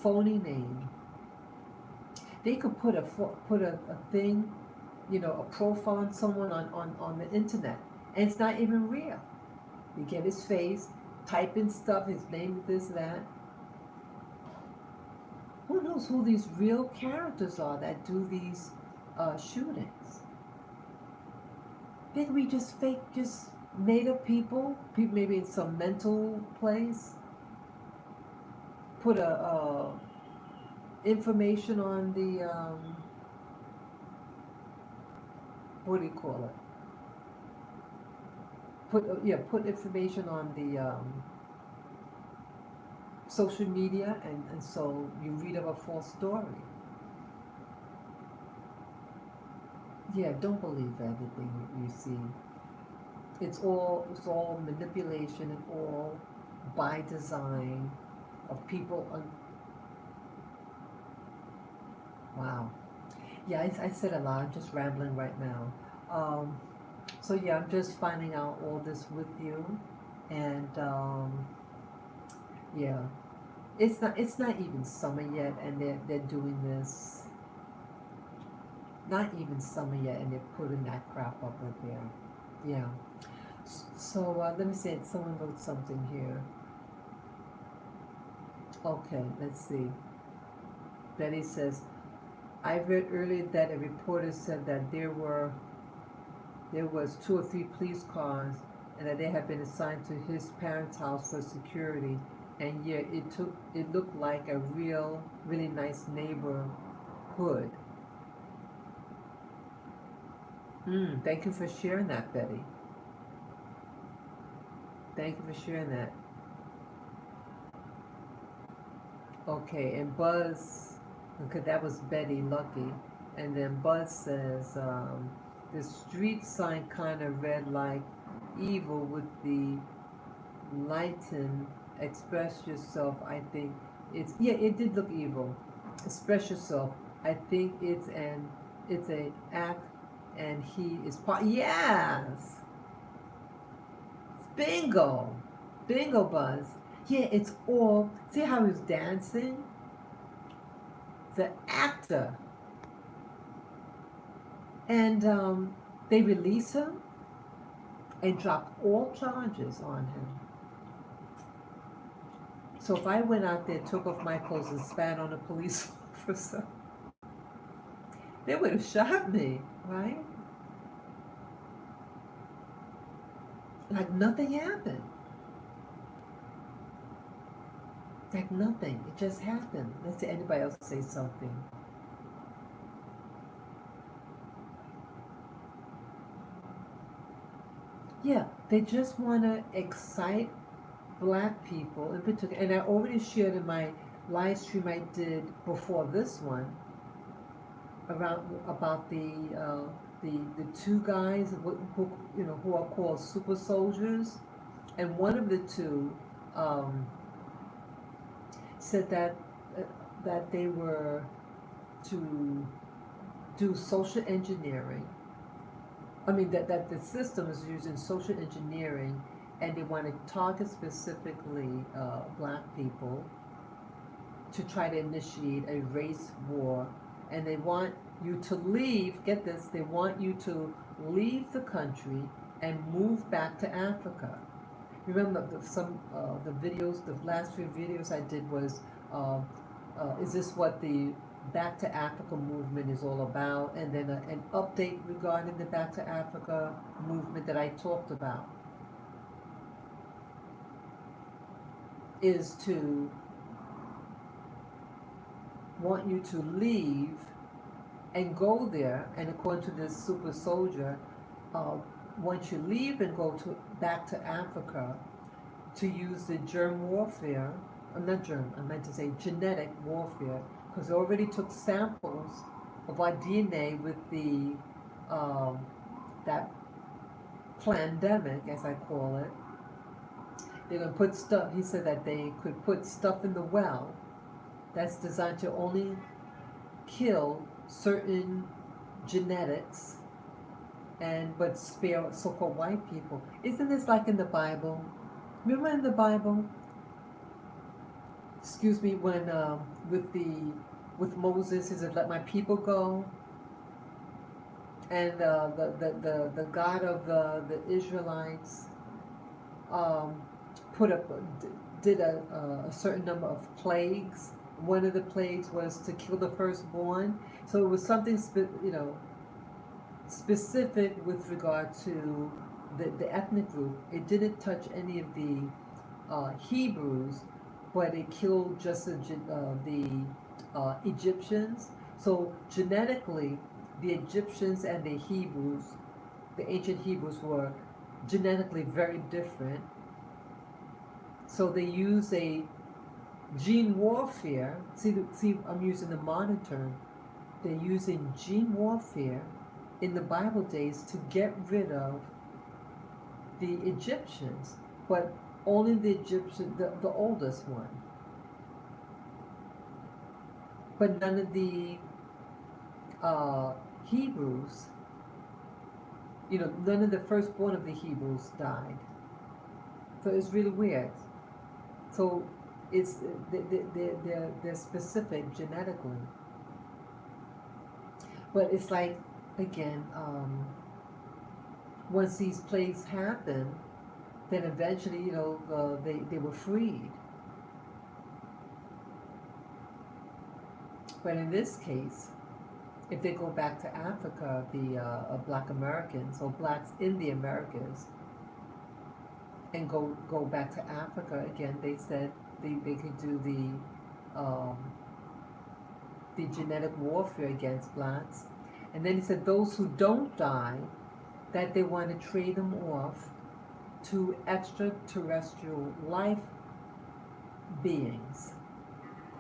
Speaker 1: Phony name. They could put a thing, a profile on someone on the internet, and it's not even real. You get his face, type in stuff, his name, this, that. Who knows who these real characters are that do these shootings? They could be just fake, just made up people maybe in some mental place. Put information on the what do you call it? Put information on the social media, and so you read of a false story. Yeah, don't believe everything you see. It's all manipulation and all by design of people. Wow. Yeah, I said a lot. I'm just rambling right now. So yeah, I'm just finding out all this with you, and yeah, it's not even summer yet, and they're doing this. Not even summer yet, and they're putting that crap up right there. Yeah. So let me see. Someone wrote something here. Okay, let's see. Betty says, I read earlier that a reporter said that there was 2 or 3 police cars, and that they had been assigned to his parents' house for security, and yeah, it looked like a really nice neighborhood. Thank you for sharing that, Betty. Thank you for sharing that. Okay, and Buzz, okay, that was Betty Lucky. And then Buzz says, the street sign kind of read like evil with the lighten, express yourself. I think it did look evil. Express yourself. I think it's a act, and he is part. Yes! Bingo! Bingo, Buzz. Yeah, it's all, see how he's dancing? The actor. And they release him and drop all charges on him. So if I went out there, took off my clothes and spat on a police officer, they would have shot me, right? Like nothing happened. like nothing. It just happened. Let's see anybody else say something. Yeah, they just want to excite black people in particular. And I already shared in my live stream I did before this one about the two guys who are called super soldiers, and one of the two said that they were to do social engineering. I mean that the system is using social engineering, and they want to target specifically black people to try to initiate a race war, and they want you to leave. Get this: they want you to leave the country and move back to Africa. Remember the videos, the last few videos I did was, is this what the Back to Africa movement is all about? And then an update regarding the Back to Africa movement that I talked about is to want you to leave and go there, and according to this super soldier, once you leave and go back to Africa, to use the germ warfare, not germ, I meant to say genetic warfare, because they already took samples of our DNA with the that pandemic, as I call it. They're going to put stuff, he said that they could put stuff in the well that's designed to only kill certain genetics but spare so-called white people. Isn't this like in the Bible? Remember in the Bible, excuse me, when with Moses, he said, "Let my people go," and the God of the Israelites did a certain number of plagues. One of the plagues was to kill the firstborn. So it was something specific with regard to the ethnic group. It didn't touch any of the Hebrews, but it killed just the Egyptians. So genetically, the Egyptians and the Hebrews, the ancient Hebrews, were genetically very different. So they use a gene warfare. See, I'm using the modern term. They're using gene warfare in the Bible days to get rid of the Egyptians, but only the Egyptian, the oldest one. But none of the Hebrews, none of the firstborn of the Hebrews died. So it's really weird. So it's they're specific genetically. But it's like, again, once these plagues happen, then eventually, they were freed. But in this case, if they go back to Africa, the Black Americans or blacks in the Americas, and go back to Africa again, they said they could do the genetic warfare against blacks. And then he said those who don't die, that they want to trade them off to extraterrestrial life beings.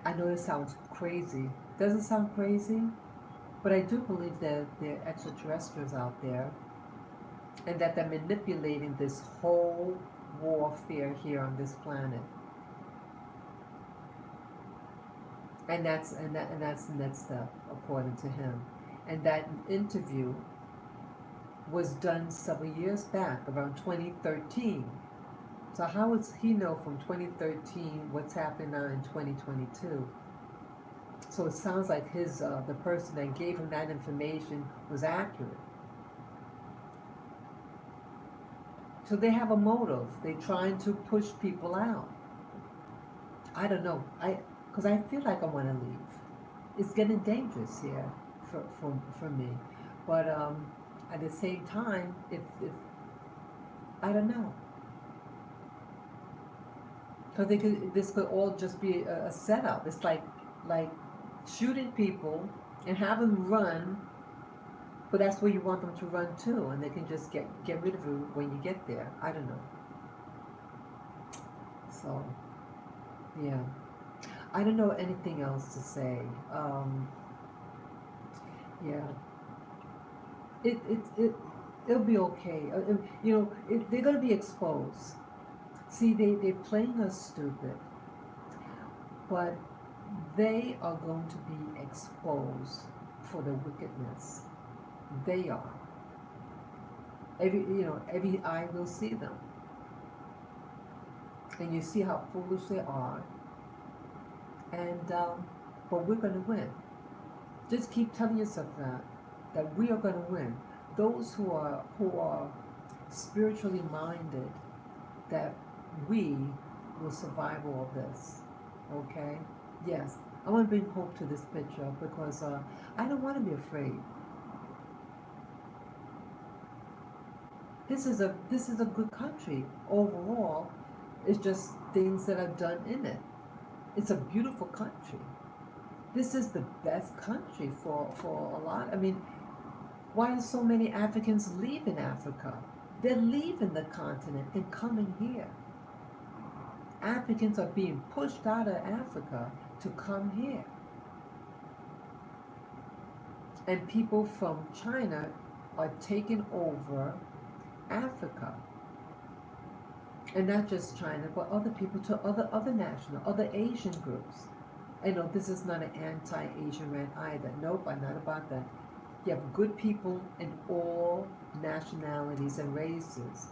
Speaker 1: I know it sounds crazy. Doesn't sound crazy, but I do believe that there are extraterrestrials out there, and that they're manipulating this whole warfare here on this planet. And that's the next step, according to him. And that interview was done several years back, around 2013. So how would he know from 2013 what's happening now in 2022? So it sounds like the person that gave him that information was accurate. So they have a motive. They're trying to push people out. I don't know. Because I feel like I want to leave. It's getting dangerous here for me. But at the same time, if I don't know. Because this could all just be a setup. It's like shooting people and have them run, but that's where you want them to run to, and they can just get rid of you when you get there. I don't know. So, yeah. I don't know anything else to say. Yeah. It'll be okay. They're gonna be exposed. See, they're playing us stupid, but they are going to be exposed for their wickedness. They are. Every eye will see them. And you see how foolish they are. And, but we're gonna win. Just keep telling yourself that we are gonna win. Those who are spiritually minded, that we will survive all this. Okay? Yes. I want to bring hope to this picture because I don't want to be afraid. This is a good country overall. It's just things that are done in it. It's a beautiful country. This is the best country for a lot. I mean, why are so many Africans leaving Africa? They're leaving the continent and coming here. Africans are being pushed out of Africa to come here. And people from China are taking over Africa. And not just China, but other people, to other Asian groups. I know this is not an anti-Asian rant either. Nope, I'm not about that. You have good people in all nationalities and races.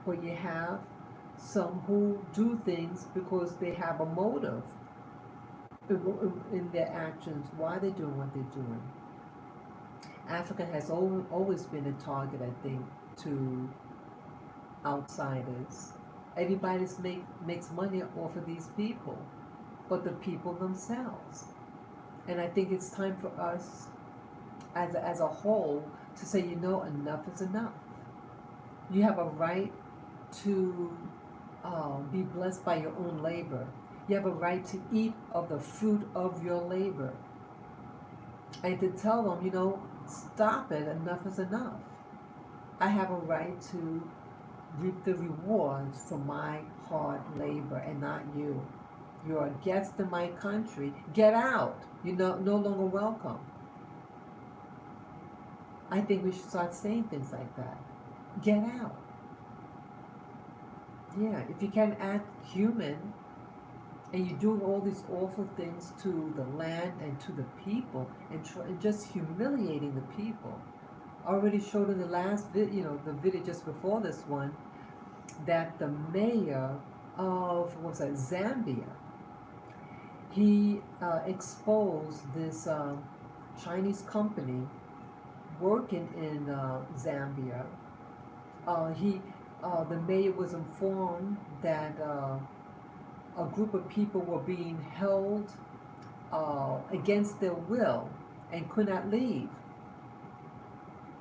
Speaker 1: But you have some who do things because they have a motive in their actions, why they're doing what they're doing. Africa has always been a target, I think, to outsiders. Everybody makes money off of these people, but the people themselves. And I think it's time for us as a whole to say, enough is enough. You have a right to be blessed by your own labor. You have a right to eat of the fruit of your labor. And to tell them, stop it, enough is enough. I have a right to reap the rewards for my hard labor and not you. You're a guest in my country. Get out. You're no longer welcome. I think we should start saying things like that. Get out. Yeah, if you can't act human and you're doing all these awful things to the land and to the people and just humiliating the people. I already showed in the last video, the video just before this one, that the mayor of, Zambia, he exposed this Chinese company working in Zambia. The mayor was informed that a group of people were being held against their will and could not leave.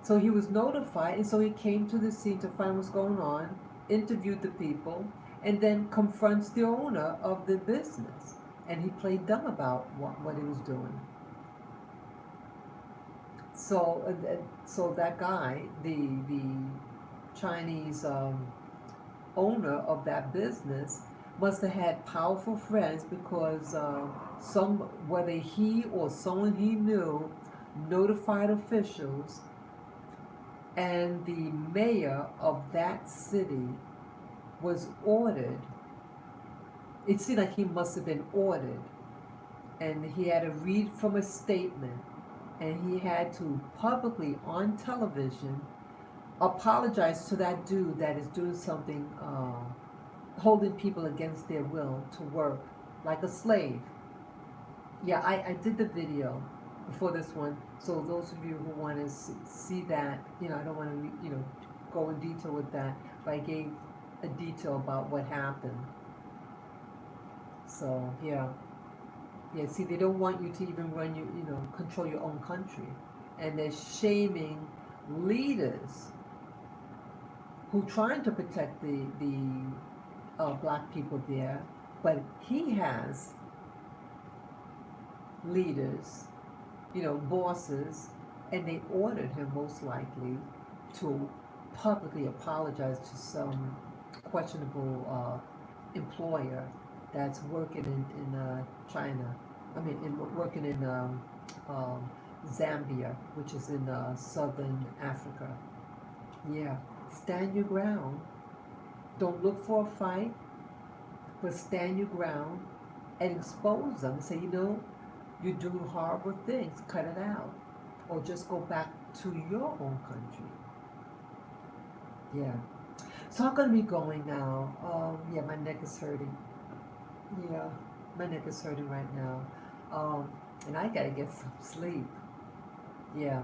Speaker 1: So he was notified, and so he came to the scene to find what's going on, interviewed the people, and then confronts the owner of the business. And he played dumb about what he was doing. So that guy, the Chinese owner of that business, must have had powerful friends because whether he or someone he knew notified officials, and the mayor of that city was ordered. It seemed like he must have been ordered, and he had to read from a statement, and he had to publicly on television apologize to that dude that is doing something, holding people against their will to work like a slave. Yeah, I did the video before this one, so those of you who want to see that, I don't want to go in detail with that, but I gave a detail about what happened. So yeah, see, they don't want you to even run control your own country, and they're shaming leaders who trying to protect the black people there, But he has leaders, bosses, and they ordered him most likely to publicly apologize to some questionable employer that's working in China. Working in Zambia, which is in southern Africa. Yeah, stand your ground. Don't look for a fight, but stand your ground and expose them. Say, you're doing horrible things. Cut it out, or just go back to your own country. Yeah. So I'm gonna be going now. Yeah, my neck is hurting. Yeah, my neck is hurting right now. And I gotta get some sleep. Yeah.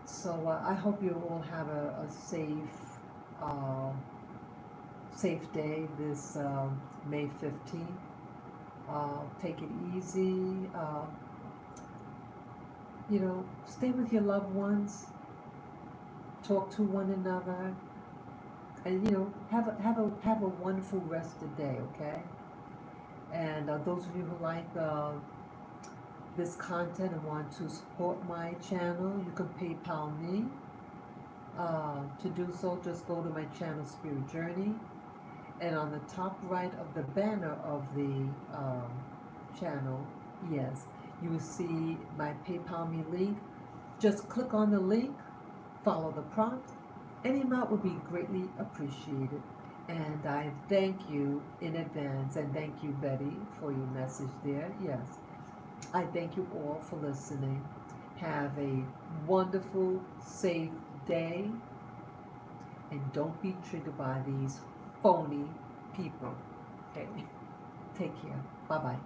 Speaker 1: So I hope you all have a safe day this May 15th. Take it easy. Stay with your loved ones. Talk to one another, and have a wonderful rest of the day. Okay. And those of you who like this content and want to support my channel, you can PayPal me. To do so, just go to my channel, Spirit Journey, and on the top right of the banner of the channel, yes, you will see my PayPal me link. Just click on the link, follow the prompt. Any amount would be greatly appreciated. And I thank you in advance, and thank you, Betty, for your message there. Yes, I thank you all for listening. Have a wonderful, safe day, and don't be triggered by these phony people. Okay, take care. Bye-bye.